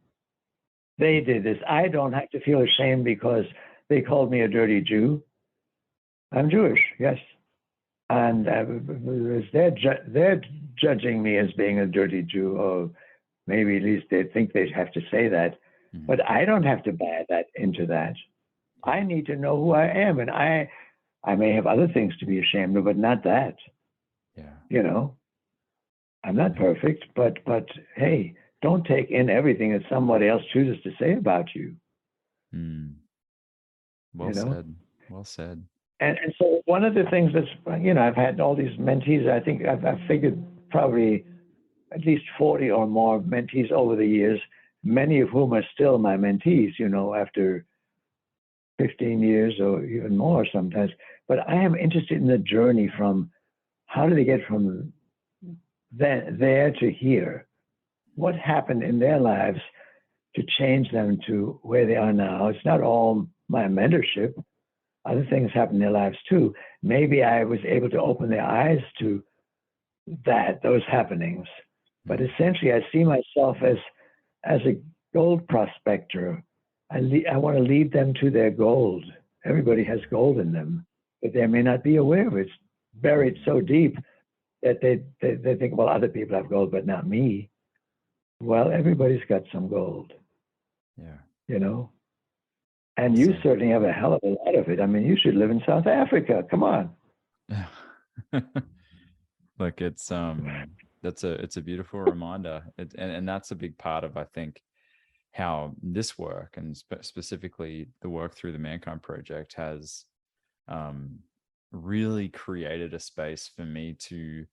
They did this. I don't have to feel ashamed because they called me a dirty Jew. I'm Jewish, yes. And they're judging me as being a dirty Jew, or maybe at least they think they have to say that. But I don't have to buy that into that. I need to know who I am, and I may have other things to be ashamed of, but not that. Yeah. I'm not perfect, but hey, don't take in everything that somebody else chooses to say about you. Well said. Well said. And so one of the things that's, I've had all these mentees. I think I've figured probably at least 40 or more mentees over the years, many of whom are still my mentees, after 15 years or even more sometimes. But I am interested in the journey from how do they get from there to here? What happened in their lives to change them to where they are now? It's not all my mentorship. Other things happen in their lives too. Maybe I was able to open their eyes to those happenings. But essentially, I see myself as a gold prospector. I want to lead them to their gold. Everybody has gold in them, but they may not be aware of it. It's buried so deep that they think, well, other people have gold, but not me. Well, everybody's got some gold. Yeah. You know? And you certainly have a hell of a lot of it. I mean, you should live in South Africa. Come on. Look, it's a beautiful reminder. And that's a big part of, I think, how this work, and specifically the work through the Mankind Project, has really created a space for me to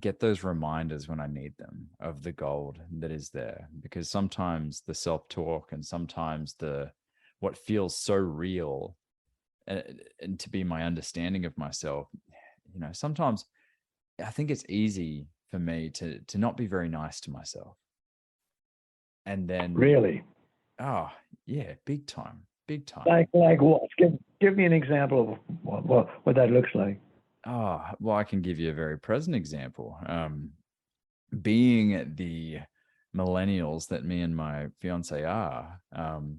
get those reminders when I need them of the gold that is there. Because sometimes the self-talk and sometimes what feels so real and to be my understanding of myself, you know, sometimes I think it's easy for me to not be very nice to myself. And then really, oh yeah, big time. Like what? Give me an example of what that looks like. Oh, well, I can give you a very present example. Being the millennials that me and my fiance are,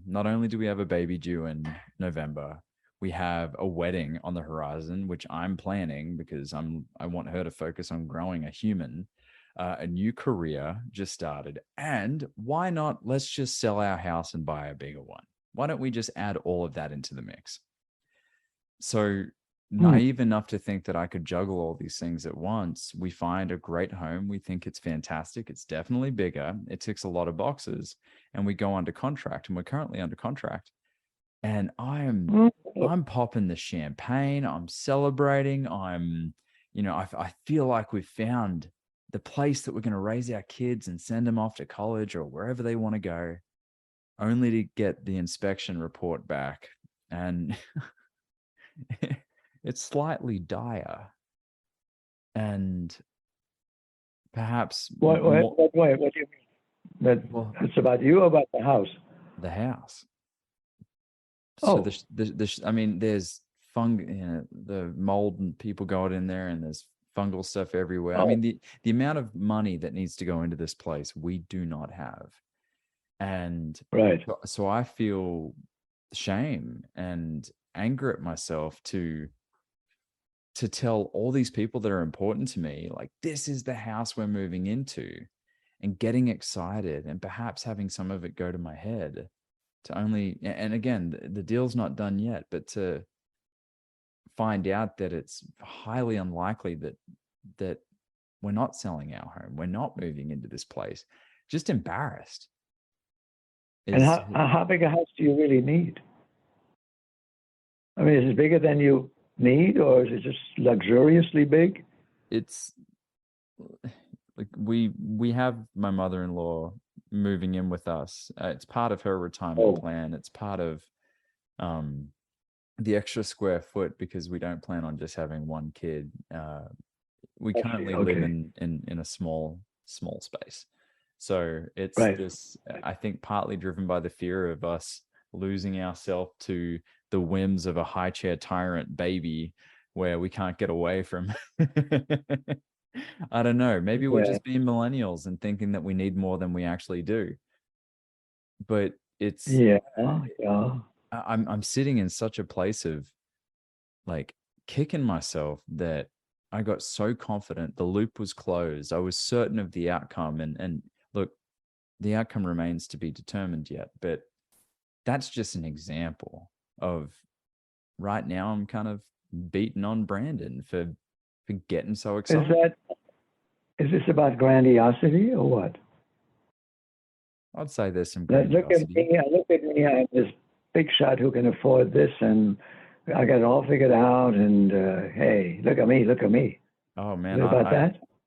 not only do we have a baby due in November, we have a wedding on the horizon, which I'm planning because I want her to focus on growing a human. A new career just started. And why not? Let's just sell our house and buy a bigger one. Why don't we just add all of that into the mix? So naive enough to think that I could juggle all these things at once. We find a great home. We think it's fantastic. It's definitely bigger. It ticks a lot of boxes. And we go under contract, and we're currently under contract. And I'm popping the champagne. I'm celebrating. I feel like we've found the place that we're going to raise our kids and send them off to college or wherever they want to go, only to get the inspection report back. And it's slightly dire. And perhaps... What do you mean? It's about you or about the house? The house. Oh. So there's the mold, and people got in there, and there's fungal stuff everywhere. Oh. I mean, the amount of money that needs to go into this place, we do not have. And right. So I feel shame and anger at myself to tell all these people that are important to me, like, this is the house we're moving into, and getting excited and perhaps having some of it go to my head to only, and again, the deal's not done yet, but to find out that it's highly unlikely that we're not selling our home, we're not moving into this place, just embarrassed. And how big a house do you really need? I mean, is it bigger than you need, or is it just luxuriously big? It's like we have my mother-in-law moving in with us. It's part of her retirement plan. It's part of the extra square foot, because we don't plan on just having one kid. We currently live in a small space. So it's this, I think, partly driven by the fear of us losing ourselves to the whims of a high chair tyrant baby where we can't get away from. I don't know. Maybe we're just being millennials and thinking that we need more than we actually do. But it's I'm sitting in such a place of like kicking myself that I got so confident. The loop was closed. I was certain of the outcome, and look, the outcome remains to be determined yet, but that's just an example of right now I'm kind of beating on Brandon for getting so excited. Is this about grandiosity or what? I'd say there's some grandiosity. Look at me. I'm this big shot who can afford this, and I got it all figured out. And hey, look at me. Oh man,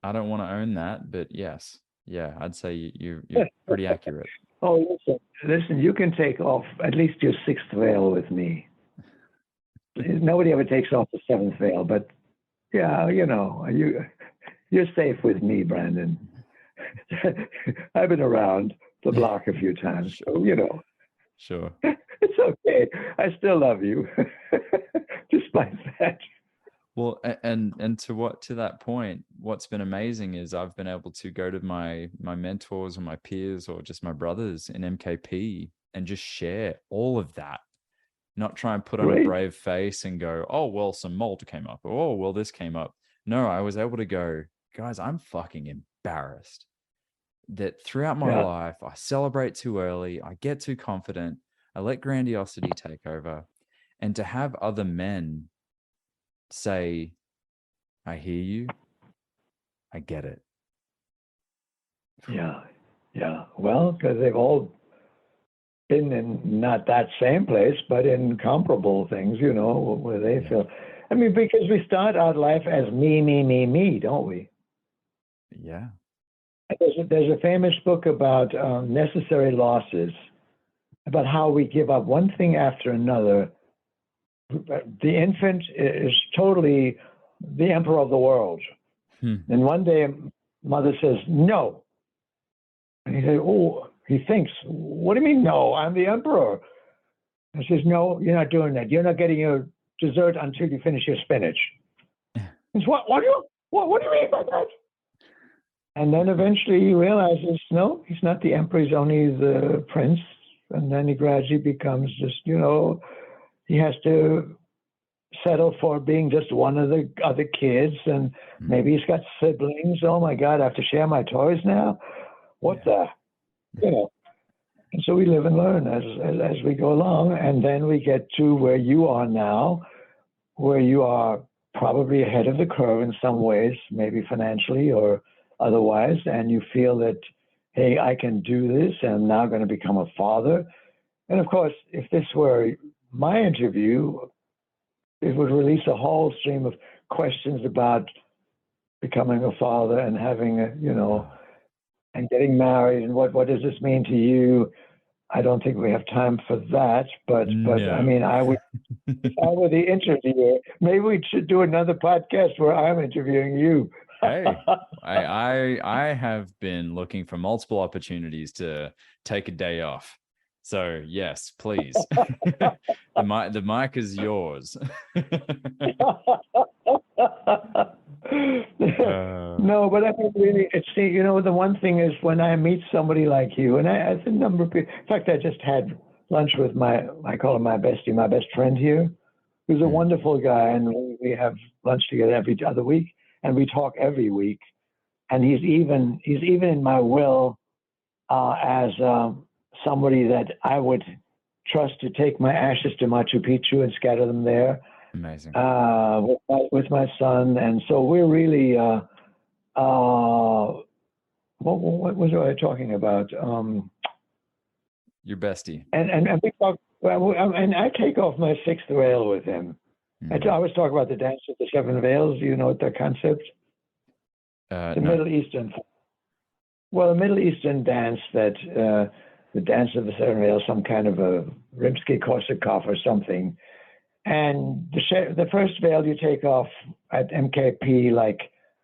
I don't want to own that, but yes, yeah, I'd say you're pretty accurate. Oh, listen, you can take off at least your sixth veil with me. Nobody ever takes off the seventh veil, but yeah, you're safe with me, Brandon. I've been around the block a few times, so Sure. It's okay. I still love you, despite that. Well, and to that point, what's been amazing is I've been able to go to my mentors or my peers or just my brothers in MKP and just share all of that. Not try and put on a Great. brave face and go, oh well, some mold came up, or oh well, this came up. No, I was able to go, guys, I'm fucking embarrassed that throughout my Yeah. life I celebrate too early, I get too confident, I let grandiosity take over, and to have other men say, I hear you, I get it. Yeah. Yeah. Well, because they've all been in not that same place, but in comparable things, where they feel. I mean, because we start our life as me, don't we? Yeah. There's a famous book about necessary losses, about how we give up one thing after another. The infant is totally the emperor of the world. And one day, mother says, no. And he says, oh, he thinks, what do you mean, no? I'm the emperor. And she says, no, you're not doing that. You're not getting your dessert until you finish your spinach. He says, what do you mean by that? And then eventually he realizes, no, he's not the emperor, he's only the prince. And then he gradually becomes just, he has to settle for being just one of the other kids. And maybe he's got siblings. Oh my God, I have to share my toys now? What the? And so we live and learn as we go along. And then we get to where you are now, where you are probably ahead of the curve in some ways, maybe financially or otherwise, and you feel that, hey, I can do this, and I'm now going to become a father. And of course, if this were my interview, it would release a whole stream of questions about becoming a father and having and getting married, and what does this mean to you? I don't think we have time for that, but No. I mean, I would, if I were the interviewer, maybe we should do another podcast where I'm interviewing you. Hey, I have been looking for multiple opportunities to take a day off. So yes, please. The mic is yours. No, but I mean, really, it's the one thing is when I meet somebody like you, and I a number of people. In fact, I just had lunch with I call him my bestie, my best friend here, who's a wonderful guy, and we have lunch together every other week, and we talk every week. And he's even in my will as somebody that I would trust to take my ashes to Machu Picchu and scatter them there. Amazing. With my son, and so we're really. What was I talking about? Your bestie. And we talk. Well, and I take off my sixth veil with him. I always talk about the dance of the seven veils. You know the concept? The No. Middle Eastern. Well, a Middle Eastern dance that the dance of the seven veils, some kind of a Rimsky-Korsakov or something. And the first veil you take off at MKP, like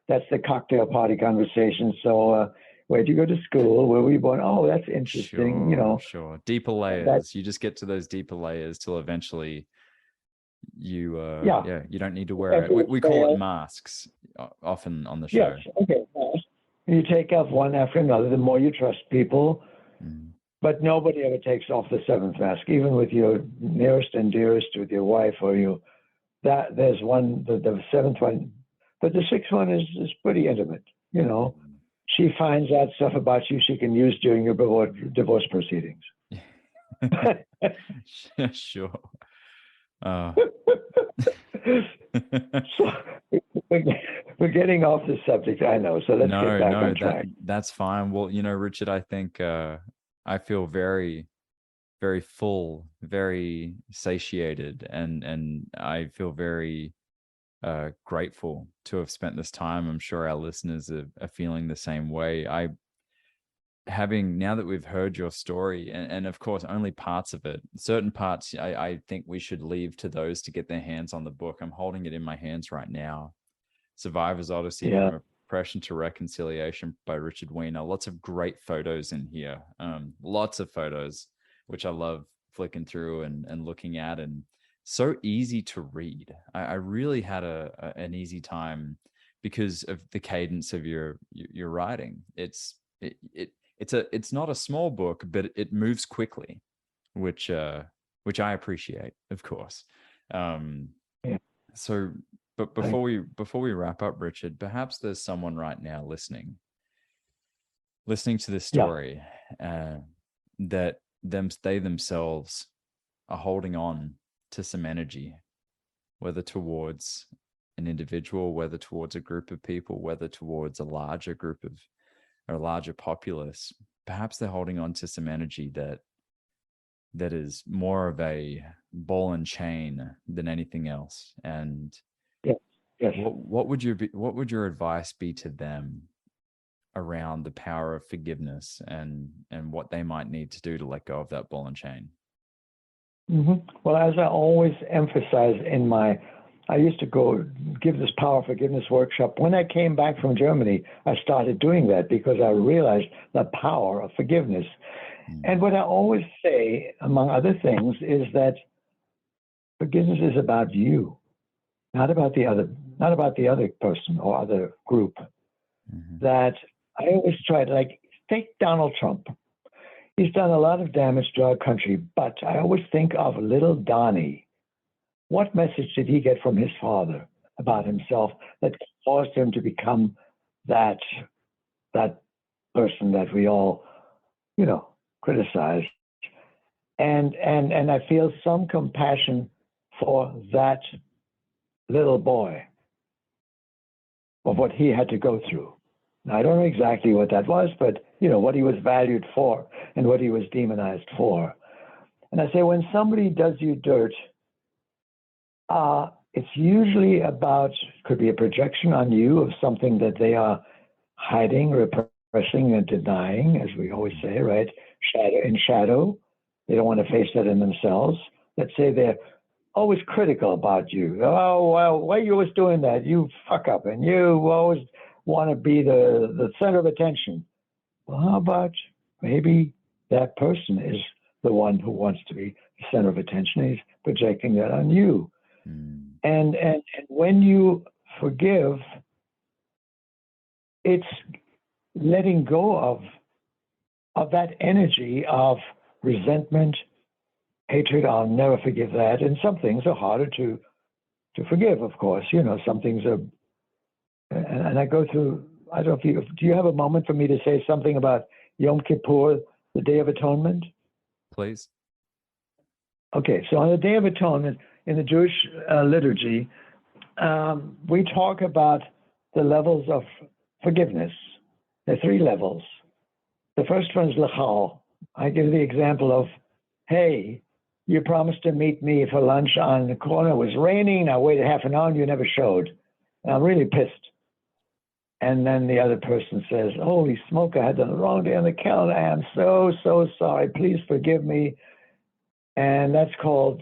that's the cocktail party conversation. So where do you go to school? Where were you born? Oh, that's interesting. Sure. Deeper layers. You just get to those deeper layers till eventually you you don't need to wear it. We call it masks often on the show. Yes. Okay. You take off one after another. The more you trust people. But nobody ever takes off the seventh mask, even with your nearest and dearest, with your wife or you. There's one, the seventh one, but the sixth one is pretty intimate. She finds out stuff about you she can use during your divorce proceedings. Sure. So we're getting off the subject, I know. So let's get back on track. That's fine. Well, Richard, I think I feel very, very full, very satiated, and I feel very grateful to have spent this time. I'm sure our listeners are feeling the same way. Now that we've heard your story, and of course only parts of it, certain parts I think we should leave to those to get their hands on the book. I'm holding it in my hands right now. Survivor's Odyssey, From Oppression to Reconciliation by Richard Wiener. Lots of great photos in here. Lots of photos, which I love flicking through and looking at. And so easy to read. I really had an easy time because of the cadence of your writing. It's not a small book, but it moves quickly, which I appreciate, of course. Yeah. So, but before we wrap up, Richard, perhaps there's someone right now listening to this story, that they themselves are holding on to some energy, whether towards an individual, whether towards a group of people, whether towards a larger group of or a larger populace. Perhaps they're holding on to some energy that is more of a ball and chain than anything else. And Yes. what would your advice be to them around the power of forgiveness and what they might need to do to let go of that ball and chain? Well, as I always emphasize I used to go give this power of forgiveness workshop. When I came back from Germany, I started doing that because I realized the power of forgiveness. And what I always say, among other things, is that forgiveness is about you, not about the other person or other group. That I always try to, like, take Donald Trump. He's done a lot of damage to our country, but I always think of little Donnie. What message did he get from his father about himself that caused him to become that person that we all, criticize? And I feel some compassion for that little boy, of what he had to go through. Now, I don't know exactly what that was, but what he was valued for and what he was demonized for. And I say, when somebody does you dirt, it's usually could be a projection on you of something that they are hiding, repressing, and denying, as we always say, right? Shadow. They don't want to face that in themselves. Let's say they're always critical about you. Oh, well, why are you always doing that? You fuck up, and you always want to be the center of attention. Well, how about maybe that person is the one who wants to be the center of attention? He's projecting that on you. And when you forgive, it's letting go of that energy of resentment, hatred. I'll never forgive that. And some things are harder to forgive, of course. Some things are, and I go through, I don't know do you have a moment for me to say something about Yom Kippur, the Day of Atonement? Please. Okay, so on the Day of Atonement, in the Jewish liturgy, we talk about the levels of forgiveness. There are 3 levels. The first one is lechal. I give the example of, hey, you promised to meet me for lunch on the corner. It was raining. I waited half an hour and you never showed. And I'm really pissed. And then the other person says, holy smoke, I had the wrong day on the calendar. I am so, so sorry. Please forgive me. And that's called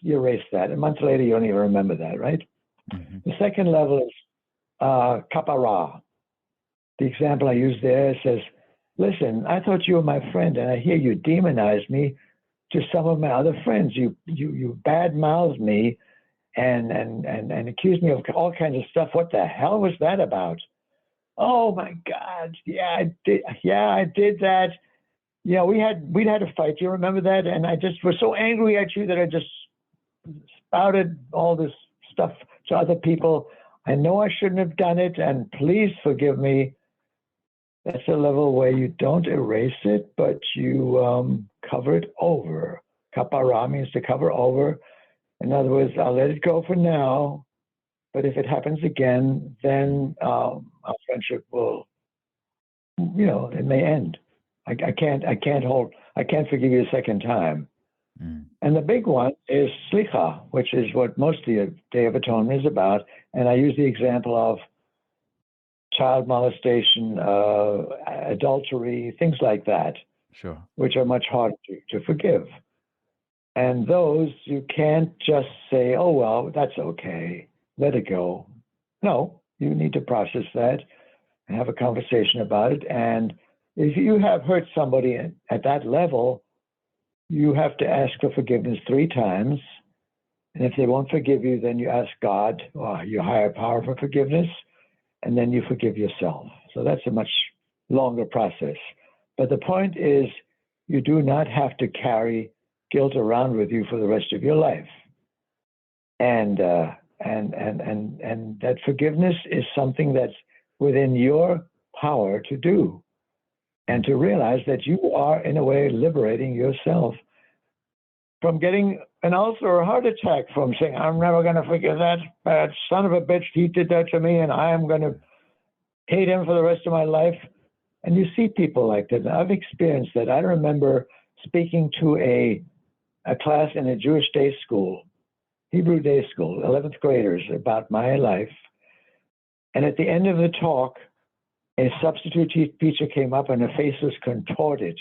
you erase that. A month later, you don't even remember that, right? The second level is kapara. The example I use there says, listen, I thought you were my friend, and I hear you demonize me to some of my other friends. You bad-mouthed me and accused me of all kinds of stuff. What the hell was that about? Oh my God! Yeah, I did. Yeah, I did that. We'd had a fight. You remember that? And I just was so angry at you that I just spouted all this stuff to other people. I know I shouldn't have done it, and please forgive me. That's a level where you don't erase it, but you cover it over. Kapara means to cover over. In other words, I'll let it go for now, but if it happens again, then our friendship will, it may end. I can't forgive you a second time. And the big one is slicha, which is what most of the Day of Atonement is about. And I use the example of child molestation, adultery, things like that, sure, which are much harder to forgive. And those you can't just say, oh, well, that's okay, let it go. No, you need to process that and have a conversation about it. And if you have hurt somebody at that level, you have to ask for forgiveness 3 times. And if they won't forgive you, then you ask God or your higher power for forgiveness, and then you forgive yourself. So that's a much longer process. But the point is, you do not have to carry guilt around with you for the rest of your life. And that forgiveness is something that's within your power to do, and to realize that you are, in a way, liberating yourself from getting an ulcer or a heart attack, from saying, I'm never going to forgive that bad son of a bitch. He did that to me, and I am going to hate him for the rest of my life. And you see people like that. I've experienced that. I remember speaking to a class in a Jewish day school, Hebrew day school, 11th graders, about my life. And at the end of the talk, a substitute teacher came up and her face was contorted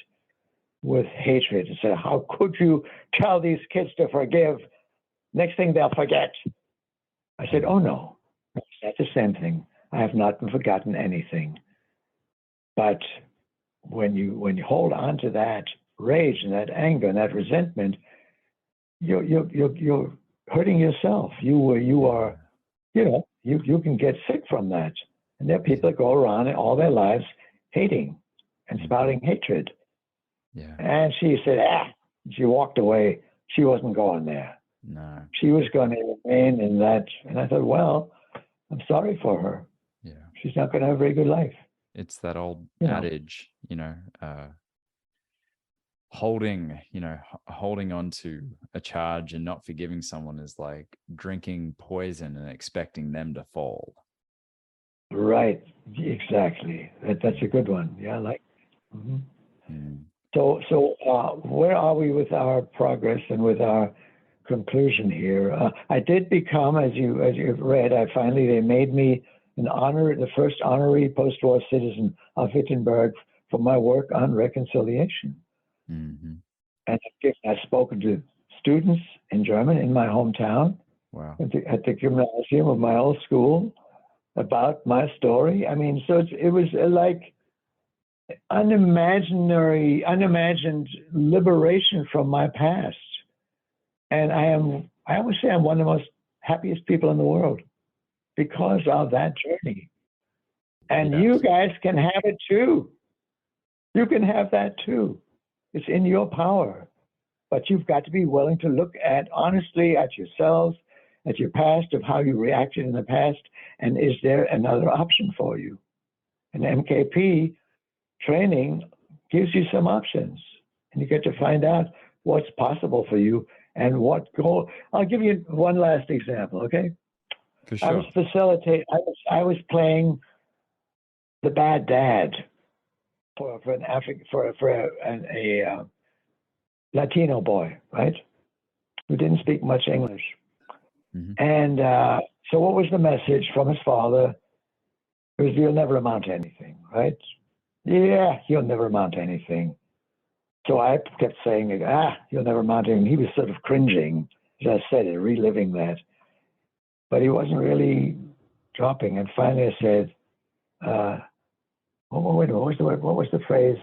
with hatred and said, how could you tell these kids to forgive? Next thing they'll forget. I said, oh no, it's not the same thing. I have not forgotten anything. But when you hold on to that rage and that anger and that resentment, you're hurting yourself. You are, you can get sick from that. And there are people that go around all their lives hating and spouting hatred. Yeah. And she said, she walked away. She wasn't going there. No. She was going to remain in that. And I thought, well, I'm sorry for her. Yeah. She's not going to have a very good life. It's that old adage, holding on to a charge and not forgiving someone is like drinking poison and expecting them to fall. Right. Exactly. That's a good one. Yeah. Mm-hmm. Mm. So where are we with our progress and with our conclusion here? I did become, as you've read, they made me the first honorary post-war citizen of Wittenberg for my work on reconciliation. Mm-hmm. And I've spoken to students in German in my hometown, wow, at the gymnasium of my old school, about my story. I mean, so it was like unimagined liberation from my past. And I always say I'm one of the most happiest people in the world because of that journey. And you guys can have it too. You can have that too. It's in your power. But you've got to be willing to look honestly at yourselves, at your past, of how you reacted in the past, and is there another option for you? And MKP training gives you some options, and you get to find out what's possible for you and what goal. I'll give you one last example, okay? For sure. I was playing the bad dad for a Latino boy, right? Who didn't speak much English. Mm-hmm. And so what was the message from his father? It was, you'll never amount to anything, right? Yeah, you'll never amount to anything. So I kept saying, you'll never amount to anything. He was sort of cringing, as I said, reliving that. But he wasn't really dropping. And finally I said, what was the phrase?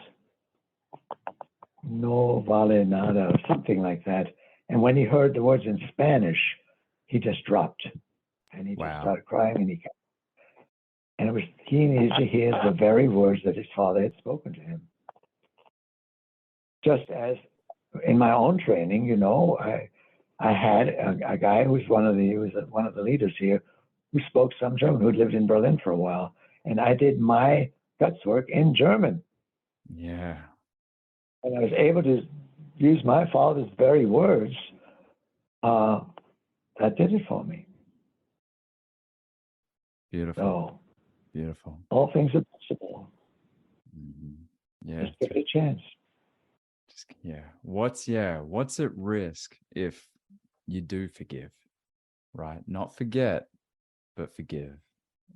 No vale nada, or something like that. And when he heard the words in Spanish, he just dropped. And he just started crying. And it was, he needed to hear the very words that his father had spoken to him. Just as in my own training, I had a guy who was one of the leaders here, who spoke some German, who'd lived in Berlin for a while, and I did my guts work in German. Yeah. And I was able to use my father's very words. That did it for me. Beautiful. So, beautiful. All things are possible. Mm-hmm. Yeah. Just give it a chance. What's at risk if you do forgive, right? Not forget, but forgive.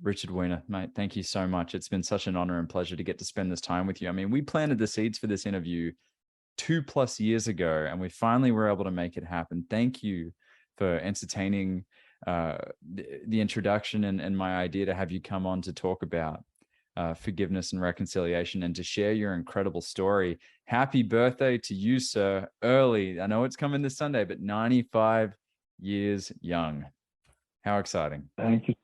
Richard Wiener, mate, thank you so much. It's been such an honor and pleasure to get to spend this time with you. I mean, we planted the seeds for this interview 2+ years ago, and we finally were able to make it happen. Thank you for entertaining the introduction and my idea to have you come on to talk about forgiveness and reconciliation and to share your incredible story. Happy birthday to you, sir. Early. I know it's coming this Sunday, but 95 years young. How exciting. Thank you.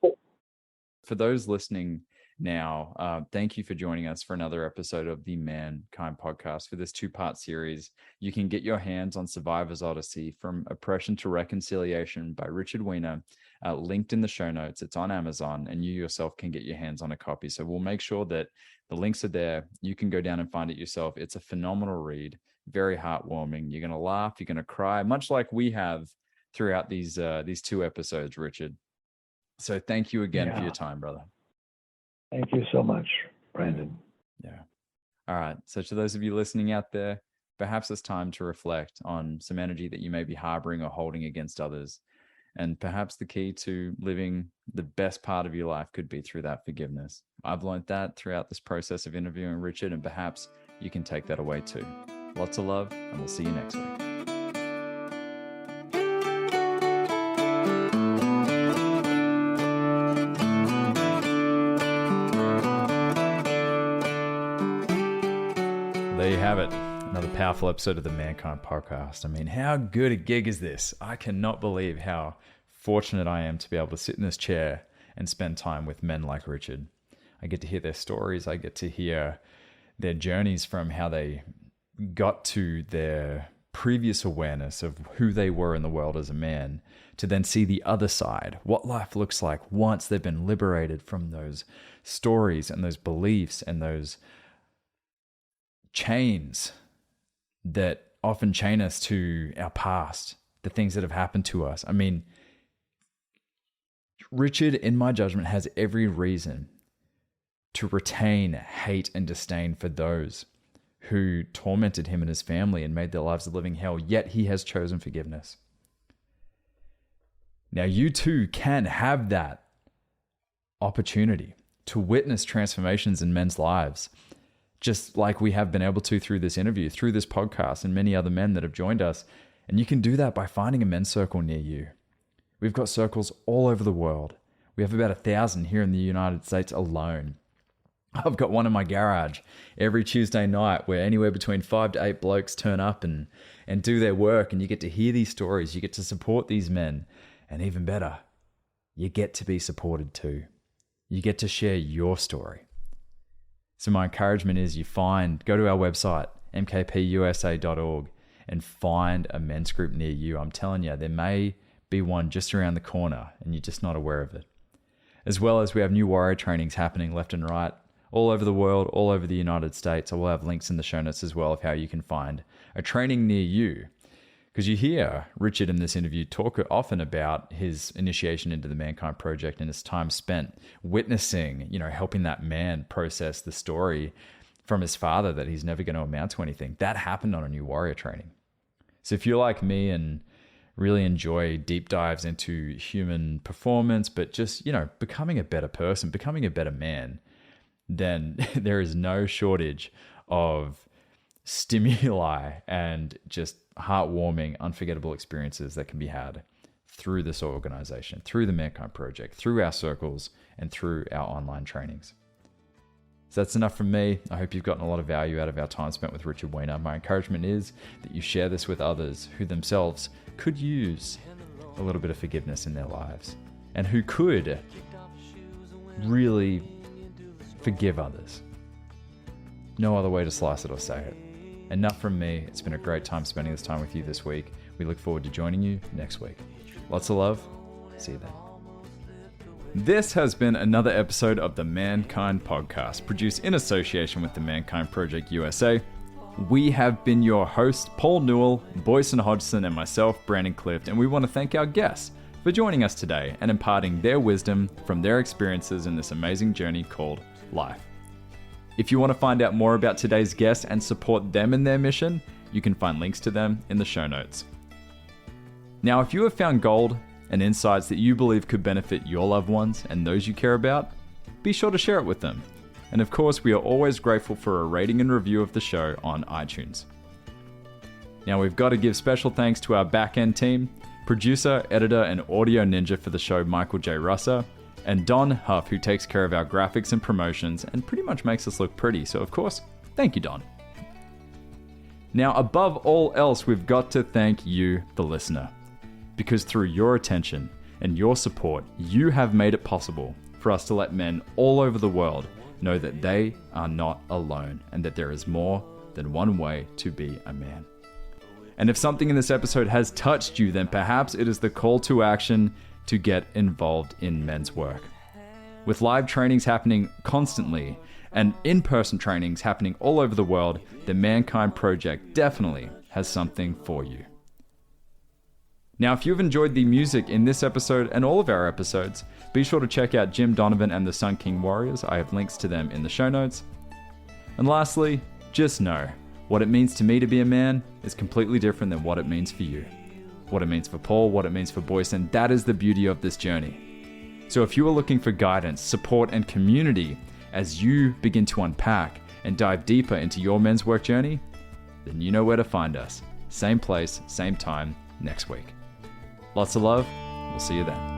For those listening now, thank you for joining us for another episode of the Mankind Podcast. For this 2-part series, you can get your hands on Survivor's Odyssey, From Oppression to Reconciliation by Richard Wiener, linked in the show notes. It's on Amazon, and you yourself can get your hands on a copy. So we'll make sure that the links are there. You can go down and find it yourself. It's a phenomenal read, very heartwarming. You're going to laugh, you're going to cry, much like we have throughout these 2 episodes, Richard. So thank you again for your time, brother. Thank you so much, Brandon. Yeah. All right. So to those of you listening out there, perhaps it's time to reflect on some energy that you may be harboring or holding against others. And perhaps the key to living the best part of your life could be through that forgiveness. I've learned that throughout this process of interviewing Richard, and perhaps you can take that away too. Lots of love, and we'll see you next week. There you have it. Another powerful episode of the Mankind Podcast. I mean, how good a gig is this? I cannot believe how fortunate I am to be able to sit in this chair and spend time with men like Richard. I get to hear their stories. I get to hear their journeys from how they got to their previous awareness of who they were in the world as a man, to then see the other side, what life looks like once they've been liberated from those stories and those beliefs and those chains that often chain us to our past, the things that have happened to us. I mean, Richard, in my judgment, has every reason to retain hate and disdain for those who tormented him and his family and made their lives a living hell, yet he has chosen forgiveness. Now, you too can have that opportunity to witness transformations in men's lives, just like we have been able to through this interview, through this podcast, and many other men that have joined us. And you can do that by finding a men's circle near you. We've got circles all over the world. We have about 1,000 here in the United States alone. I've got one in my garage every Tuesday night where anywhere between 5 to 8 blokes turn up and do their work, and you get to hear these stories. You get to support these men. And even better, you get to be supported too. You get to share your story. So my encouragement is go to our website, mkpusa.org, and find a men's group near you. I'm telling you, there may be one just around the corner and you're just not aware of it. As well as we have new warrior trainings happening left and right, all over the world, all over the United States. I will have links in the show notes as well of how you can find a training near you. Because you hear Richard in this interview talk often about his initiation into the Mankind Project and his time spent witnessing, helping that man process the story from his father that he's never going to amount to anything. That happened on a new warrior training. So if you're like me and really enjoy deep dives into human performance, but just, becoming a better person, becoming a better man, then there is no shortage of stimuli and just heartwarming, unforgettable experiences that can be had through this organization, through the Mankind Project, through our circles, and through our online trainings. So that's enough from me. I hope you've gotten a lot of value out of our time spent with Richard Wiener. My encouragement is that you share this with others who themselves could use a little bit of forgiveness in their lives and who could really forgive others. No other way to slice it or say it. Enough from me. It's been a great time spending this time with you this week. We look forward to joining you next week. Lots of love. See you then. This has been another episode of the Mankind Podcast, produced in association with the Mankind Project USA. We have been your hosts, Paul Newell, Boyson Hodgson, and myself, Brandon Clift, and we want to thank our guests for joining us today and imparting their wisdom from their experiences in this amazing journey called life. If you want to find out more about today's guests and support them in their mission, you can find links to them in the show notes. Now, if you have found gold and insights that you believe could benefit your loved ones and those you care about, be sure to share it with them. And of course, we are always grateful for a rating and review of the show on iTunes. Now, we've got to give special thanks to our back-end team, producer, editor, and audio ninja for the show, Michael J. Russer, and Don Huff, who takes care of our graphics and promotions and pretty much makes us look pretty. So, of course, thank you, Don. Now, above all else, we've got to thank you, the listener. because through your attention and your support, you have made it possible for us to let men all over the world know that they are not alone and that there is more than one way to be a man. And if something in this episode has touched you, then perhaps it is the call to action to get involved in men's work. With live trainings happening constantly and in-person trainings happening all over the world, the Mankind Project definitely has something for you. Now, if you've enjoyed the music in this episode and all of our episodes, be sure to check out Jim Donovan and the Sun King Warriors. I have links to them in the show notes. And lastly, just know, what it means to me to be a man is completely different than what it means for you. What it means for Paul, what it means for Boyson, that is the beauty of this journey. So if you are looking for guidance, support, and community as you begin to unpack and dive deeper into your men's work journey, then you know where to find us. Same place, same time, next week. Lots of love. We'll see you then.